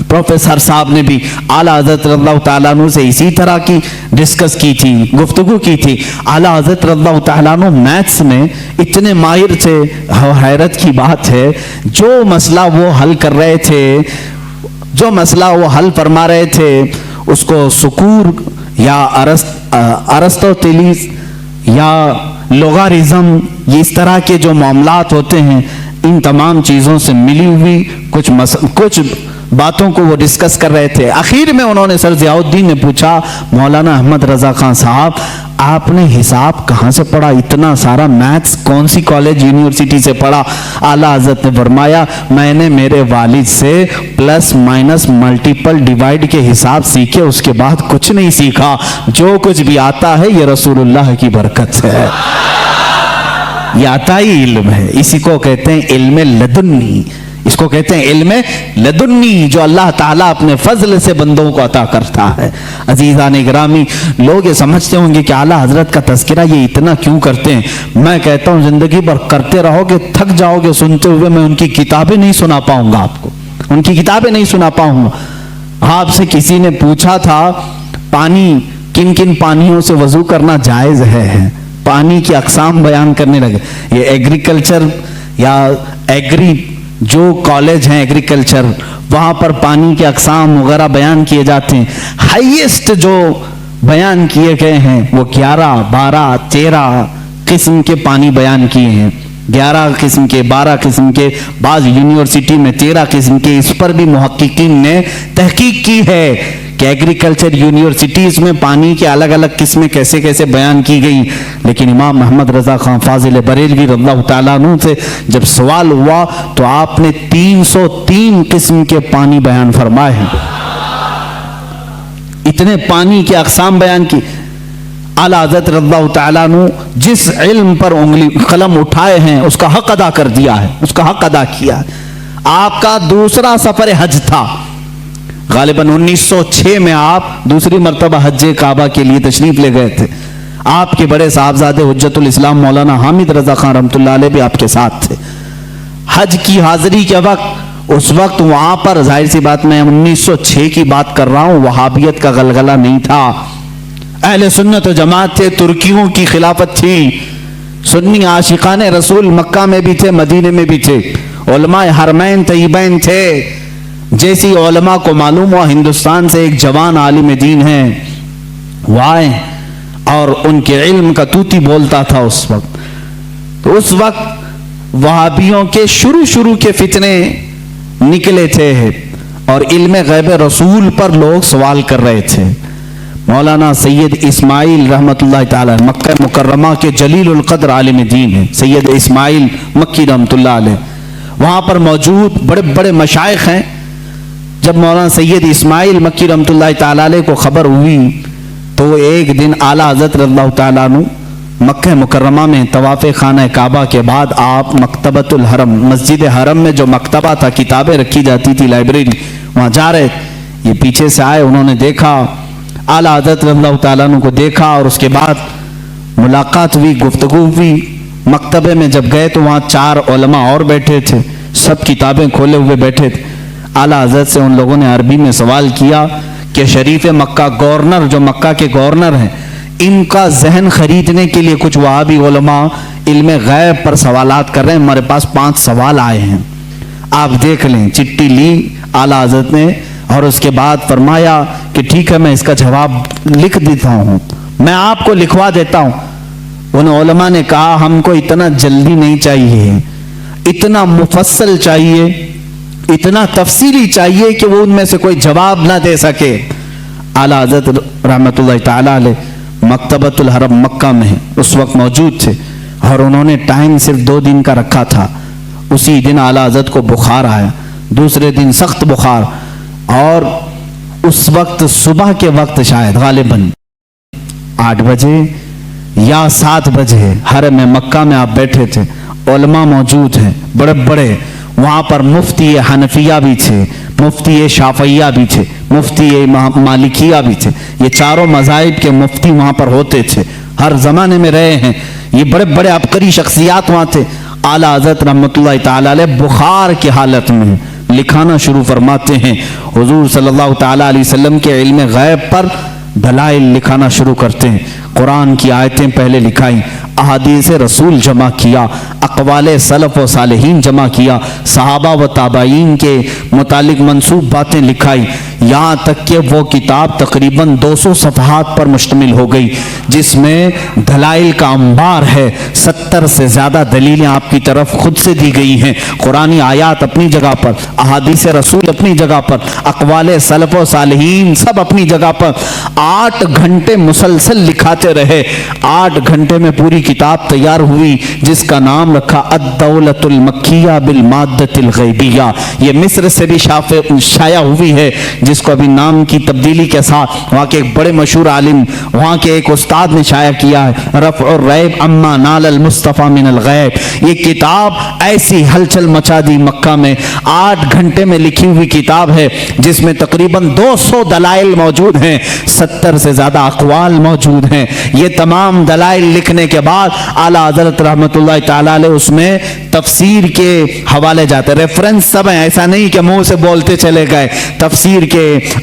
प्रोफेसर साहब ने भी आला हज़रत रज़ियल्लाहु ताला अन्हु से इसी तरह की डिस्कस की थी, गुफ्तगू की थी। आला हज़रत रज़ियल्लाहु ताला अन्हु मैथ्स में इतने माहिर थे, हैरत की बात है, जो मसला वो हल कर रहे थे, जो मसला वो हल फरमा रहे थे उसको सुकूर या अरस्तोतेलिस या लोगारिज्म, ये इस तरह के जो मामलात होते हैं इन तमाम चीज़ों से मिली हुई कुछ बातों को वो डिस्कस कर रहे थे। आखिर में उन्होंने सर ज़ियाउद्दीन ने पूछा, मौलाना अहमद रज़ा खान साहब आपने हिसाब कहाँ से पढ़ा, इतना सारा मैथ्स कौन सी कॉलेज यूनिवर्सिटी से पढ़ा। आला हज़रत ने फरमाया मैंने मेरे वालिद से प्लस माइनस मल्टीपल डिवाइड के हिसाब सीखे, उसके बाद कुछ नहीं सीखा। जो कुछ भी आता है ये रसूलुल्लाह की बरकत से है, ये अताई इल्म है। इसी को कहते हैं इल्म लदुन्नी, इसको कहते हैं इल्म लदुन्नी, जो अल्लाह ताला अपने फजल से बंदों को अता करता है। अजीज़ान गिरामी, लोग ये समझते होंगे कि आला हजरत का तज़किरा ये इतना क्यों करते हैं। मैं कहता हूँ जिंदगी भर करते रहोगे, थक जाओगे सुनते हुए। मैं उनकी किताबें नहीं सुना पाऊंगा आपको, उनकी किताबें नहीं सुना पाऊंगा। आपसे किसी ने पूछा था पानी किन किन पानियों से वजू करना जायज़ है, पानी की अक़साम बयान करने लगे। ये एग्रीकल्चर या एग्री जो कॉलेज हैं एग्रीकल्चर, वहाँ पर पानी के अक़साम वगैरह बयान किए जाते हैं। हाईएस्ट जो बयान किए गए हैं वो 11, 12, 13 किस्म के पानी बयान किए हैं। 11 किस्म के, 12 किस्म के, बाज़ यूनिवर्सिटी में 13 किस्म के। इस पर भी मुहक्किकीन ने तहकीक की है कि एग्रीकल्चर यूनिवर्सिटीज़ में पानी के अलग अलग किस्में कैसे कैसे बयान की गई। लेकिन इमाम मोहम्मद रज़ा खान फाजिल बरेलवी रज़ियल्लाहु ताला अन्हु से जब सवाल हुआ तो आपने 303 किस्म के पानी बयान फरमाए हैं। इतने पानी के अक़साम बयान की। आला हज़रत रज़ियल्लाहु ताला अन्हु जिस इल्म पर उंगली कलम उठाए हैं उसका हक अदा कर दिया है, उसका हक अदा किया है। आपका दूसरा सफ़र हज था, गालिबन 1906 में आप दूसरी मरतबा हज्जे काबा के लिए तशरीफ ले गए थे। आपके बड़े साहबजादे हुज्जतुल इस्लाम मौलाना हामिद रज़ा खान रहमतुल्लाह अलैह भी आपके साथ थे। हज की हाजिरी के वक्त, उस वक्त वहां पर जाहिर सी बात मैं 1906 की बात कर रहा हूं, वहाबियत का गलगला नहीं था। अहले सुन्नत व जमात थे, तुर्कियों की खिलाफत थी। सुन्नी आशिकाने रसूल मक्का में भी थे, मदीने में भी थे। उलमाए हरमैन तय्यबैन थे। जैसी उलमा को मालूम हुआ हिंदुस्तान से एक जवान आलिम दीन है, वो आए और उनके इल्म का तूती बोलता था उस वक्त। तो उस वक्त वहाबियों के शुरू के फितने निकले थे और इल्म गैब रसूल पर लोग सवाल कर रहे थे। मौलाना सैयद इस्माइल रहमतुल्लाह ताला मक्का मुकर्रमा के जलीलुल क़द्र आलिम दीन है, सैयद इस्माइल मक्की रहमतुल्लाह अलैह, वहाँ पर मौजूद बड़े बड़े मशाइख हैं। जब मौलाना सैयद इस्माइल मक्की रहमतुल्लाह ताला अलैह को खबर हुई तो एक दिन आला हज़रत रज़ियल्लाहु ताला अन्हु मक्का मुकर्रमा में तवाफ़ खाना काबा के बाद आप मकतबतुल हरम, मस्जिद हरम में जो मकतबा था, किताबें रखी जाती थी, लाइब्रेरी, वहाँ जा रहे। ये पीछे से आए, उन्होंने देखा, आला हज़रत रज़ियल्लाहु ताला अन्हु को देखा और उसके बाद मुलाकात हुई, गुफ्तगू हुई। मकतबे में जब गए तो वहाँ 4 उलमा और बैठे थे, सब किताबें खोले हुए बैठे थे। आला हज़रत से उन लोगों ने अरबी में सवाल किया कि शरीफ मक्का गवर्नर, जो मक्का के गवर्नर हैं, इनका जहन खरीदने के लिए कुछ वहाबी उलमा इल्म गैब पर सवालात कर रहे हैं, हमारे पास 5 सवाल आए हैं, आप देख लें। चिट्ठी ली आला हज़रत ने और उसके बाद फरमाया कि ठीक है मैं इसका जवाब लिख देता हूँ, मैं आपको लिखवा देता हूँ। उन उलमा ने कहा हमको इतना जल्दी नहीं चाहिए, इतना मुफस्सल चाहिए, इतना तफसीली चाहिए कि वो उनमें से कोई जवाब ना दे सके। आला हज़रत रहमतुल्लाह ताला अलैह मकतबतुल हरम मक्का में उस वक्त मौजूद थे और उन्होंने टाइम सिर्फ 2 दिन का रखा था। उसी दिन आला हज़रत को बुखार आया, दूसरे दिन सख्त बुखार, और उस वक्त सुबह के वक्त शायद गालिबन 8 बजे या 7 बजे हरम में मक्का में आप बैठे थे, उलमा मौजूद हैं बड़े बड़े, वहाँ पर मुफ्ती हनफिया भी थे, मुफ्ती शाफिया भी थे, मुफ्ती मालिकिया भी थे। ये चारों मज़ाहिब के मुफ्ती वहाँ पर होते थे, हर ज़माने में रहे हैं। ये बड़े बड़े अबकरी शख्सियात वहाँ थे। आला हज़रत रहमतुल्लाह ताला अलैह बुखार की हालत में लिखाना शुरू फरमाते हैं। हुजूर सल्लल्लाहु ताला अलैहि वसल्लम के इल्म गैब पर दलाइल लिखाना शुरू करते हैं। कुरान की आयतें पहले लिखाई, अहादीस रसूल जमा किया, अक़वाले सलफ़ व सालिहीन जमा किया, सहाबा व ताबाईन के मुतालिक मंसूब बातें लिखाई, यहाँ तक कि वो किताब तकरीबन 200 सफ़हात पर मुश्तमिल हो गई, जिसमें दलाइल का अंबार है। 70 से ज़्यादा दलीलें आपकी तरफ खुद से दी गई हैं। कुरानी आयात अपनी जगह पर, अहादीस रसूल अपनी जगह पर, अक़वाले सलफ़ व सालिहीन सब अपनी जगह पर। 8 घंटे मुसलसल लिखाते रहे। 8 घंटे में पूरी किताब तैयार हुई, जिसका नाम रखा अद-दौलतुल मक्किया बिल माद्दतिल गैबिया। ये मिस्र से भी शाया हुई है, जिसको अभी नाम की तब्दीली के साथ वहाँ के एक बड़े मशहूर आलिम, वहाँ के एक उस्ताद ने शाया किया है, रफ़उर रैब अम्मा नालल मुस्तफ़ा मिनल गैब। ये किताब ऐसी हलचल मचा दी मक्का में। 8 घंटे में लिखी हुई किताब है, जिसमें तकरीबन 200 दलाइल मौजूद हैं, 70 से ज़्यादा अक़वाल मौजूद हैं। ये तमाम दलाइल लिखने के बाद आला हज़रत रहमतुल्लाह ताला अलैह उसमें तफसीर के हवाले जाते, रेफरेंस सब हैं, ऐसा नहीं कि मुंह से बोलते चले गए। तफसीर के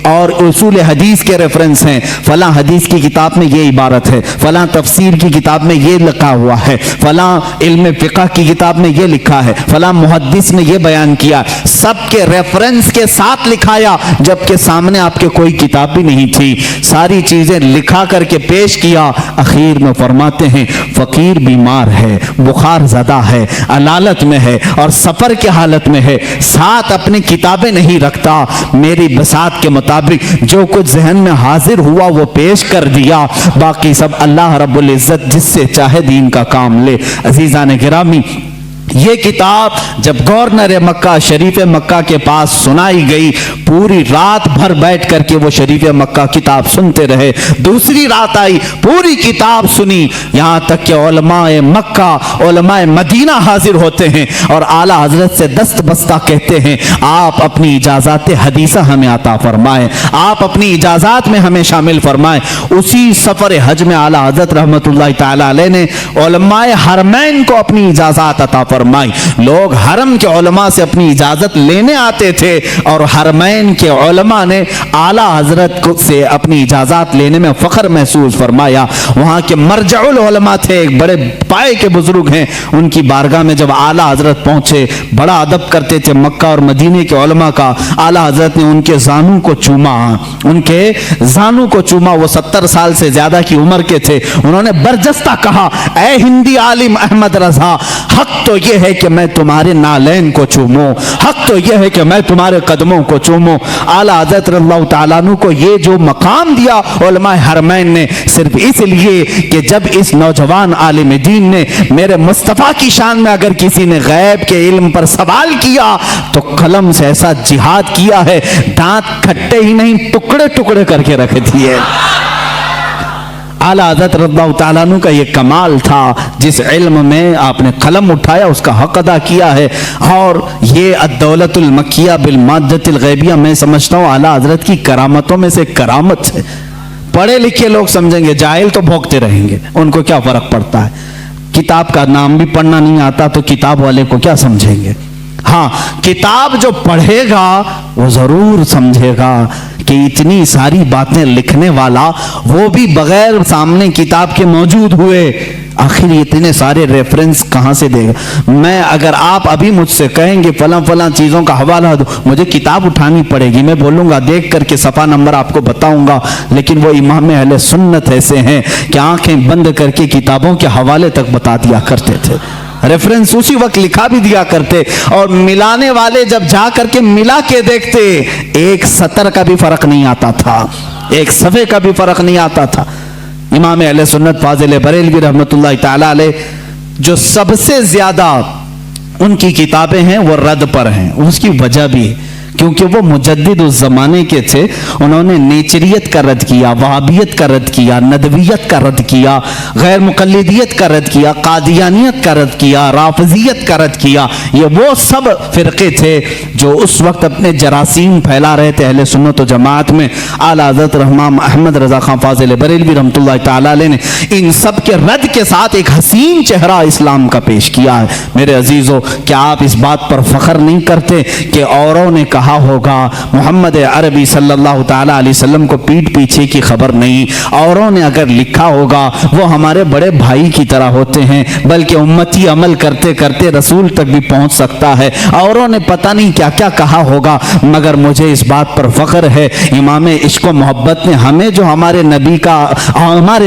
और उसूल हदीस के रेफरेंस हैं, फलां हदीस की किताब में ये इबारत है, फलां तफसीर की किताब में ये लिखा हुआ है, फलां इल्म फ़िक़्ह की किताब में ये लिखा है, फलां मुहद्दिस ने ये बयान किया। सबके रेफरेंस के साथ लिखाया, जबकि सामने आपके कोई किताब भी नहीं थी। सारी चीजें लिखा करके पेश किया। आखिर में फरमाते हैं फकीर बीमार है, बुखार ज़्यादा है, अलालत में है और सफर की हालत में है, साथ अपनी किताबें नहीं रखता। मेरी बसात के मुताबिक जो कुछ जहन में हाजिर हुआ वो पेश कर दिया, बाकी सब अल्लाह रब्बुल इज्जत जिससे चाहे दीन का काम ले। अजीज़ान गिरामी, ये किताब जब गवर्नर मक्का शरीफ मक्का के पास सुनाई गई, पूरी रात भर बैठ करके वो शरीफ मक्का किताब सुनते रहे। दूसरी रात आई, पूरी किताब सुनी, यहाँ तक कि उलमाए मक्का उलमाए मदीना हाजिर होते हैं और आला हजरत से दस्त बस्ता कहते हैं आप अपनी इजाज़ात हदीसा हमें अता फरमाएं, आप अपनी इजाज़ात में हमें शामिल फरमाएं। उसी सफ़र हज में आला हजरत रहमतुल्लाह ताला अलैह ने उलमाए हरमैन को अपनी इजाज़ात अता फरमाई। लोग हरम के उलमा से अपनी इजाजत लेने आते थे और हरमैन के उलमा ने आला हजरत से अपनी इजाजत लेने में फख्र महसूस फरमाया। वहाँ के मरजउल उलमा थे, एक बड़े पाए के बुजुर्ग हैं, उनकी बारगाह में जब आला हजरत पहुंचे, बड़ा अदब करते थे मक्का और मदीने के उलमा का। आला हजरत ने उनके जानू को चूमा, उनके जानू को चूमा। वो 70 साल से ज्यादा की उम्र के थे। उन्होंने बरजस्ता कहा, ऐ हिंदी आलिम अहमद रजा, हक तो ये है कि मैं तुम्हारे नालैन को चूमूं, हक तो ये है कि मैं तुम्हारे कदमों को चूमूं। आला हज़रत रज़ियल्लाहु ताला अन्हु को ये जो मकाम दिया उलमाए हरमैन ने, सिर्फ इसलिए कि जब इस नौजवान आलिम दीन ने मेरे मुस्तफ़ा की शान में अगर किसी ने गैब के इल्म पर सवाल किया तो कलम से ऐसा जिहाद किया है, दांत खट्टे ही नहीं टुकड़े टुकड़े करके रख दिए। आला हज़रत रज़ियल्लाहु ताला अन्हु का ये कमाल था, जिस इल्म में आपने कलम उठाया उसका हक अदा किया है। और ये अद-दौलतुल मक्किया बिल माद्दतिल गैबिया, मैं समझता हूँ आला हज़रत की करामतों में से करामत है। पढ़े लिखे लोग समझेंगे, जाहिल तो भोंकते रहेंगे, उनको क्या फर्क पड़ता है। किताब का नाम भी पढ़ना नहीं आता तो किताब वाले को क्या समझेंगे। हाँ, किताब जो पढ़ेगा वो जरूर समझेगा कि इतनी सारी बातें लिखने वाला वो भी बगैर सामने किताब के मौजूद हुए आखिर ये इतने सारे रेफरेंस कहाँ से देगा? मैं अगर आप अभी मुझसे कहेंगे फलां फलां चीज़ों का हवाला दो, मुझे किताब उठानी पड़ेगी, मैं बोलूँगा देख करके सफ़ा नंबर आपको बताऊँगा। लेकिन वो इमाम अहले सुन्नत ऐसे हैं कि आंखें बंद करके किताबों के हवाले तक बता दिया करते थे, रेफरेंस उसी वक्त लिखा भी दिया करते, और मिलाने वाले जब जा करके मिला के देखते एक सतर का भी फर्क नहीं आता था, एक सफ़े का भी फर्क नहीं आता था। इमाम अहले सुन्नत फाजिल बरेलवी रहमतुल्लाह ताला अलैह, जो सबसे ज्यादा उनकी किताबें हैं वो रद पर हैं, उसकी वजह भी है क्योंकि वो मुजद्दिद उस जमाने के थे। उन्होंने नेचरियत का रद्द किया, वहाबियत का रद्द किया, नदवियत का रद्द किया, गैर मुकल्लिदियत का रद्द किया, कादियानियत का रद्द किया, राफिजियत का रद्द किया। ये वो सब फिरके थे जो उस वक्त अपने जरासीम फैला रहे थे अहले सुन्नत व जमात में। आला हज़रत रहमान अहमद रज़ा खां फाजिल बरेलवी रहमतुल्लाह ताला अलैह ने इन सब के रद्द के साथ एक हसीन चेहरा इस्लाम का पेश किया है। मेरे अजीज़ों, क्या आप इस बात पर फख्र नहीं करते कि औरों ने कहा होगा मोहम्मद अरबी सल्लल्लाहु ताला अलैहि वसल्लम को पीठ पीछे की खबर नहीं, औरों ने अगर लिखा होगा वो हमारे बड़े भाई की तरह होते हैं, बल्कि उम्मती अमल करते करते रसूल तक भी पहुंच सकता है। औरों ने पता नहीं क्या क्या कहा होगा, मगर मुझे इस बात पर फख्र है इमाम इश्क व मोहब्बत ने हमें जो हमारे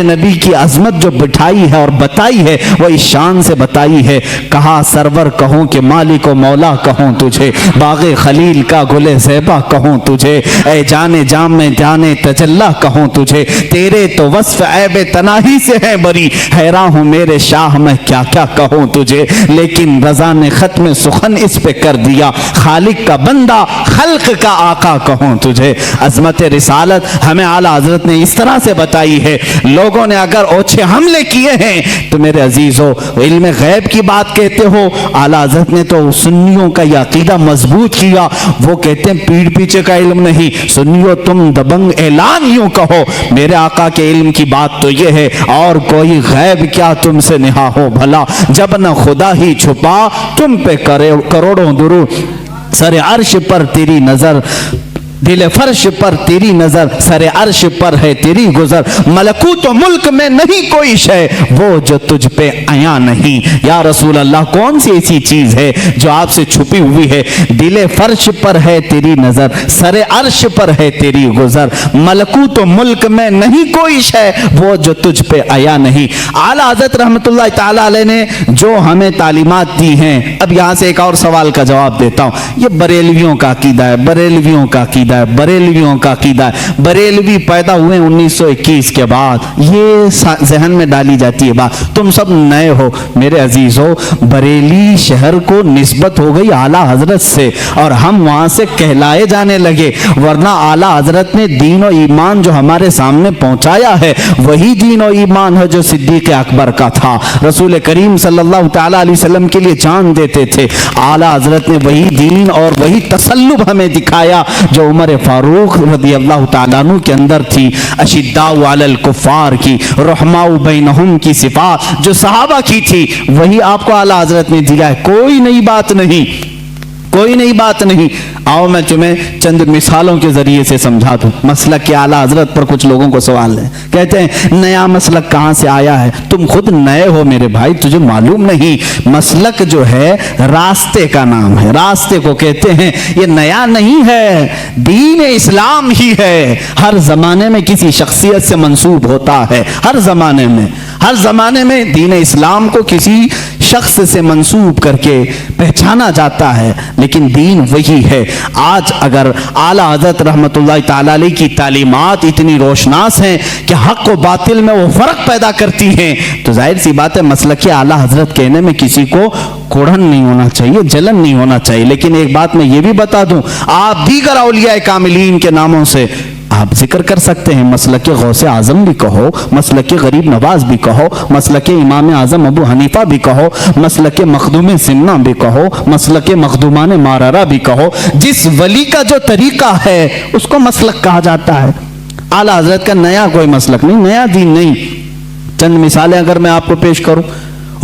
नबी की अजमत जो बिठाई है और बताई है वो इस शान से बताई है। कहा सरवर कहूँ कि मालिक व मौला कहूँ तुझे, बाग़े खलील का गुले ज़ेबा कहूँ तुझे, ऐ जाने जाम में जाने तजल्ला कहूँ तुझे, तेरे तो वस्फ ऐबे तनाही से है बरी, हैरान हूँ मेरे शाह मैं क्या क्या कहूँ तुझे। लेकिन रज़ा ने ख़त्म सुखन इस पे कर दिया, खालिक का बंदा खल्क का आका कहूँ तुझे। अज़मत रिसालत हमें आला हज़रत ने इस तरह से बताई है। लोगों ने अगर ओछे हमले किए हैं तो मेरे अजीज़ों, इल्म गैब की बात कहते हो, आला हज़रत ने तो सुन्नियों का यह अकीदा मजबूत किया। वो कहते हैं पीठ पीछे का इल्म नहीं, सुनियो तुम दबंग ऐलान यूं कहो, मेरे आका के इल्म की बात तो ये है, और कोई गैब क्या तुमसे निहा हो भला, जब न खुदा ही छुपा तुम पे करोड़ों दुरूद, सरे अर्श पर तेरी नजर, दिल फर्श पर तेरी नजर, सरे अर्श पर है तेरी गुजर, मलकूत तो मुल्क में नहीं कोई शय वो जो तुझ पे आया नहीं। या रसूल अल्लाह, कौन सी ऐसी चीज है जो आपसे छुपी हुई है? दिल फर्श पर है तेरी नजर, सरे अर्श पर है तेरी गुजर, मलकूत तो मुल्क में नहीं कोई शय वो जो तुझ पे आया नहीं। आला हज़रत रहमतुल्लाह ताला अलैह ने जो हमें तालीमात दी हैं, अब यहाँ से एक और सवाल का जवाब देता हूँ। ये बरेलवियों का अकीदा है, बरेलवियों का अकीदा है, बरेलवियों का अकीदा है। बरेलवी पैदा हुए 1921 के बाद, ये जहन में डाली जाती है बात। तुम सब नए हो मेरे अजीजों, बरेली शहर को निस्बत हो गई आला हजरत से और हम वहां से कहलाए जाने लगे, वरना आला हजरत ने दीन और ईमान जो हमारे सामने पहुंचाया है वही दीन और ईमान है जो सिद्दीक अकबर का था। रसूल करीम सल्लल्लाहु ताला अलैहि वसल्लम के लिए जान देते थे। आला हजरत ने वही दीन और वही तसल्लुब हमें दिखाया जो उमर फारूक रज़ी अल्लाह ताला अन्हु के अंदर थी। अशिद्दाउ अलल कुफ़ार की, रहमाउ बैनहुम की सिफात जो सहाबा की थी वही आपको आला हजरत ने दिया है। कोई नई बात नहीं, कोई नई बात नहीं। आओ मैं तुम्हें चंद मिसालों के जरिए से समझा दूं। मसलक के आला हजरत पर कुछ लोगों को सवाल है, कहते हैं नया मसलक कहां से आया है? तुम खुद नए हो मेरे भाई, तुझे मालूम नहीं। मसलक जो है रास्ते का नाम है, रास्ते को कहते हैं। ये नया नहीं है, दीन इस्लाम ही है। हर जमाने में किसी शख्सियत से मंसूब होता है, हर जमाने में, हर जमाने में दीन इस्लाम को किसी शख्स से मंसूब करके पहचाना जाता है, लेकिन दीन वही है। आज अगर आला हज़रत रहमतुल्लाह ताला अलैह की तालीमात इतनी रोशनास हैं कि हक व बातिल में वो फर्क पैदा करती हैं, तो जाहिर सी बात है मसलक आला हज़रत कहने में किसी को कोढ़न नहीं होना चाहिए, जलन नहीं होना चाहिए। लेकिन एक बात मैं ये भी बता दूं, आप दीगर औलिया कामिलीन के नामों से आप जिक्र कर सकते हैं। मसलक गौसे आजम भी कहो, मसलक गरीब नवाज भी कहो, मसलक इमाम आजम अबू हनीफा भी कहो, मसलक मखदूम सिन्ना भी कहो, मसलक मखदूमान मारारा भी कहो। जिस वली का जो तरीका है उसको मसलक कहा जाता है। आला हजरत का नया कोई मसलक नहीं, नया दीन नहीं। चंद मिसालें अगर मैं आपको पेश करूं,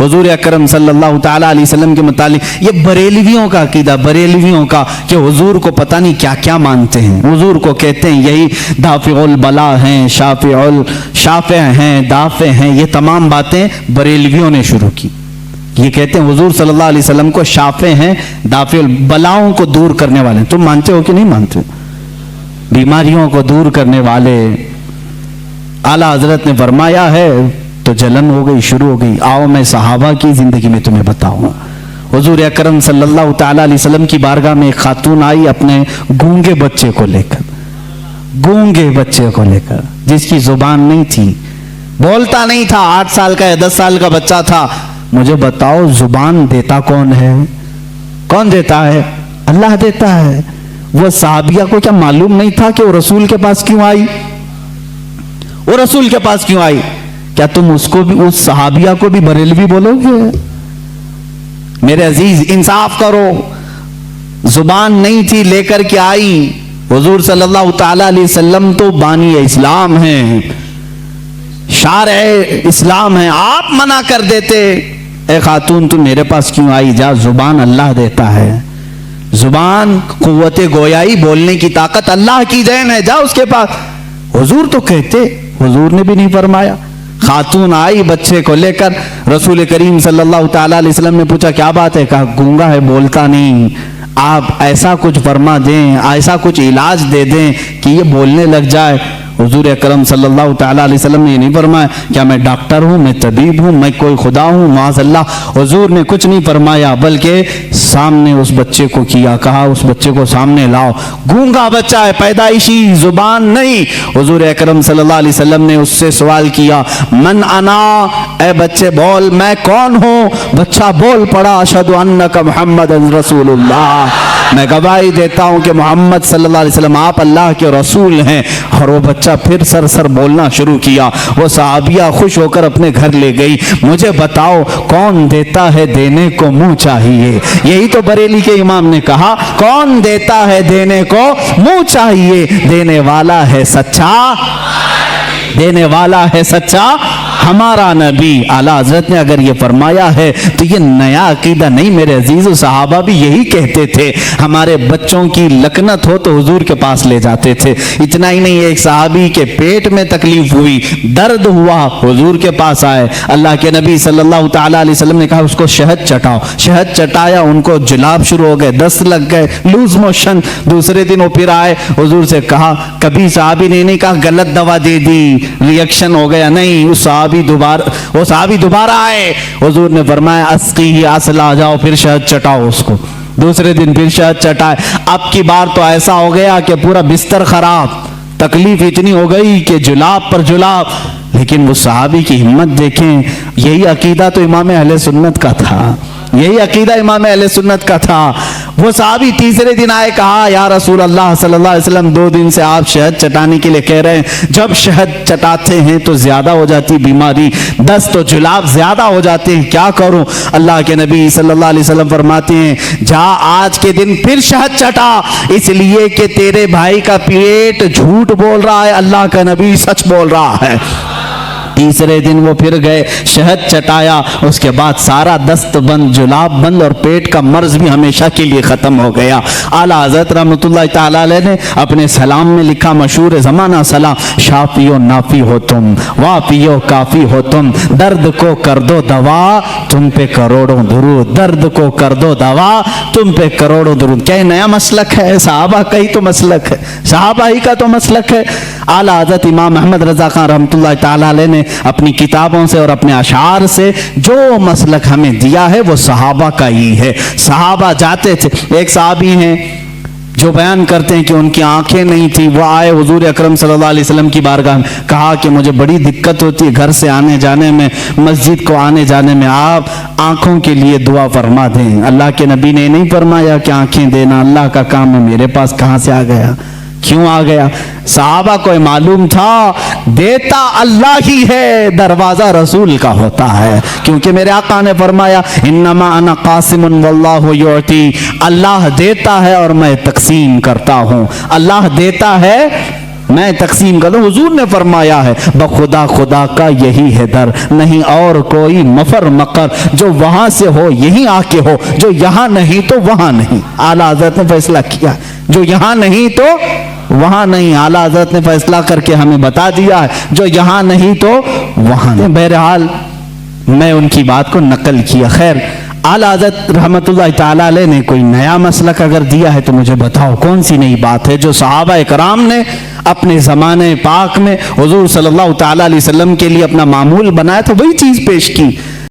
حضور اکرم صلی اللہ تعالیٰ علیہ وسلم کے متعلق یہ بریلویوں کا عقیدہ، بریلویوں کا کہ حضور کو پتہ نہیں کیا کیا مانتے ہیں. حضور کو کہتے ہیں یہی دافع البلا ہیں، شافع ہیں، دافع ہیں. یہ تمام باتیں بریلویوں نے شروع کی. یہ کہتے ہیں حضور صلی اللہ علیہ وسلم کو شافع ہیں، دافع البلاؤں کو دور کرنے والے. تم مانتے ہو کہ نہیں مانتے؟ بیماریوں کو دور کرنے والے. اعلیٰ حضرت نے فرمایا ہے تو جلن ہو گئی، شروع ہو گئی. آؤ میں صحابہ کی زندگی میں تمہیں بتاؤں. حضور اکرم صلی اللہ تعالیٰ علیہ وسلم کی بارگاہ میں ایک خاتون آئی اپنے گونگے بچے کو لے کر، گونگے بچے کو لے کر، جس کی زبان نہیں تھی، بولتا نہیں تھا، 8 سال کا یا 10 سال کا بچہ تھا. مجھے بتاؤ زبان دیتا کون ہے؟ کون دیتا ہے؟ اللہ دیتا ہے. وہ صحابیہ کو کیا معلوم نہیں تھا کہ وہ رسول کے پاس کیوں آئی؟ وہ رسول کے پاس کیوں آئی؟ کیا تم اس کو بھی، اس صحابیہ کو بھی بریلوی بولو گے؟ میرے عزیز انصاف کرو. زبان نہیں تھی، لے کر کے آئی. حضور صلی اللہ تعالی علیہ وسلم تو بانی اسلام ہیں، شارع اسلام ہیں. آپ منع کر دیتے، اے خاتون تم میرے پاس کیوں آئی؟ جا، زبان اللہ دیتا ہے. زبان، قوت گویائی، بولنے کی طاقت اللہ کی دین ہے. جا اس کے پاس. حضور تو کہتے، حضور نے بھی نہیں فرمایا. خاتون آئی بچے کو لے کر، رسول کریم صلی اللہ تعالیٰ علیہ وسلم نے پوچھا کیا بات ہے؟ کہا گونگا ہے، بولتا نہیں. آپ ایسا کچھ فرما دیں، ایسا کچھ علاج دے دیں کہ یہ بولنے لگ جائے. حضور اکرم صلی اللہ تعالیٰ علیہ وسلم نے یہ نہیں فرمایا کیا میں ڈاکٹر ہوں، میں طبیب ہوں، میں کوئی خدا ہوں، معاذ اللہ. حضور نے کچھ نہیں فرمایا، بلکہ سامنے اس بچے کو کیا، کہا اس بچے کو سامنے لاؤ. گونگا بچہ ہے، پیدائشی، زبان نہیں. حضور اکرم صلی اللہ علیہ وسلم نے اس سے سوال کیا من انا، اے بچے بول میں کون ہوں. بچہ بول پڑا اشہد انک محمد رسول اللہ، میں گواہی دیتا ہوں کہ محمد صلی اللہ علیہ وسلم آپ اللہ کے رسول ہیں. اور وہ بچہ پھر سر بولنا شروع کیا. وہ صحابیہ خوش ہو کر اپنے گھر لے گئی. مجھے بتاؤ کون دیتا ہے؟ دینے کو منہ چاہیے. یہی تو بریلی کے امام نے کہا، کون دیتا ہے؟ دینے کو منہ چاہیے. دینے والا ہے سچا، دینے والا ہے سچا ہمارا نبی. اعلیٰ حضرت نے اگر یہ فرمایا ہے تو یہ نیا عقیدہ نہیں میرے عزیز. صحابہ بھی یہی کہتے تھے. ہمارے بچوں کی لکنت ہو تو حضور کے پاس لے جاتے تھے. اتنا ہی نہیں، ایک صحابی کے پیٹ میں تکلیف ہوئی، درد ہوا، حضور کے پاس آئے. اللہ کے نبی صلی اللہ تعالیٰ علیہ وسلم نے کہا اس کو شہد چٹاؤ. شہد چٹایا، ان کو جلاب شروع ہو گئے، دست لگ گئے، لوز موشن. دوسرے دن وہ پھر آئے، حضور سے کہا. کبھی صحابی نے نہیں کہا غلط دوا دے دی، ریئیکشن ہو گیا، نہیں. وہ صحابی دوبارہ آئے، حضور نے فرمایا اسقی اصلا، جاؤ پھر شہد چٹاؤ اس کو. دوسرے دن پھر شہد چٹائے. اب کی بار تو ایسا ہو گیا کہ پورا بستر خراب، تکلیف اتنی ہو گئی کہ جلاب پر جلاب. لیکن وہ صحابی کی ہمت دیکھیں. یہی عقیدہ تو امام اہل سنت کا تھا، یہی عقیدہ امام اہل سنت کا تھا. وہ صحابی تیسرے دن آئے، کہا یا رسول اللہ صلی اللہ علیہ وسلم 2 دن سے آپ شہد چٹانے کے لیے کہہ رہے ہیں. جب شہد چٹاتے ہیں تو زیادہ ہو جاتی بیماری، دست و جلاب زیادہ ہو جاتے ہیں، کیا کروں؟ اللہ کے نبی صلی اللہ علیہ وسلم فرماتے ہیں جا آج کے دن پھر شہد چٹا، اس لیے کہ تیرے بھائی کا پیٹ جھوٹ بول رہا ہے، اللہ کا نبی سچ بول رہا ہے. تیسرے دن وہ پھر گئے، شہد چٹایا. اس کے بعد سارا دست بند، جلاب بند، اور پیٹ کا مرض بھی ہمیشہ کے لیے ختم ہو گیا. اعلیٰ حضرت رحمۃ اللہ تعالیٰ علیہ نے اپنے سلام میں لکھا، مشہور زمانہ سلام، شافی و نافی ہو تم، وافی و کافی ہو تم، درد کو کر دو دوا تم پہ کروڑوں درود، درد کو کر دو دوا تم پہ کروڑوں درود. کیا نیا مسلک ہے؟ صحابہ کا ہی تو مسلک ہے، صحابہ ہی کا تو مسلک ہے. اعلیٰ حضرت امام احمد رضا خان رحمۃ اللہ تعالیٰ علیہ نے اپنی کتابوں سے اور اپنے اشعار سے جو مسلک ہمیں دیا ہے وہ صحابہ کا ہی ہے. صحابہ جاتے تھے. ایک صحابی ہیں جو بیان کرتے ہیں کہ ان کی آنکھیں نہیں تھی. وہ آئے حضور اکرم صلی اللہ علیہ وسلم کی بارگاہ میں، کہا کہ مجھے بڑی دقت ہوتی ہے گھر سے آنے جانے میں، مسجد کو آنے جانے میں، آپ آنکھوں کے لیے دعا فرما دیں. اللہ کے نبی نے نہیں فرمایا کہ آنکھیں دینا اللہ کا کام ہے. میرے پاس کہاں سے آ گیا؟ کیوں آ گیا؟ صحابہ کو معلوم تھا دیتا اللہ ہی ہے، دروازہ رسول کا ہوتا ہے. کیونکہ میرے آقا نے فرمایا انما انا قاسم واللہ یعطی، اللہ دیتا ہے اور میں تقسیم کرتا ہوں. اللہ دیتا ہے میں تقسیم کر دوں. حضور نے فرمایا ہے بخدا خدا کا یہی ہے در, نہیں اور کوئی مفر مقر, جو وہاں سے ہو یہیں آ کے ہو, جو یہاں نہیں تو وہاں نہیں. اعلیٰ حضرت نے فیصلہ کیا, جو یہاں نہیں تو وہاں نہیں. اعلیٰ حضرت نے فیصلہ کر کے ہمیں بتا دیا ہے جو یہاں نہیں تو وہاں نہیں. بہرحال میں ان کی بات کو نقل کیا. خیر اعلیٰ حضرت رحمت اللہ تعالیٰ علیہ نے کوئی نیا مسلک اگر دیا ہے تو مجھے بتاؤ کون سی نئی بات ہے جو صحابہ کرام نے اپنے زمانے پاک میں حضور صلی اللہ تعالیٰ علیہ وسلم کے لیے اپنا معمول بنایا تھا, وہی چیز پیش کی.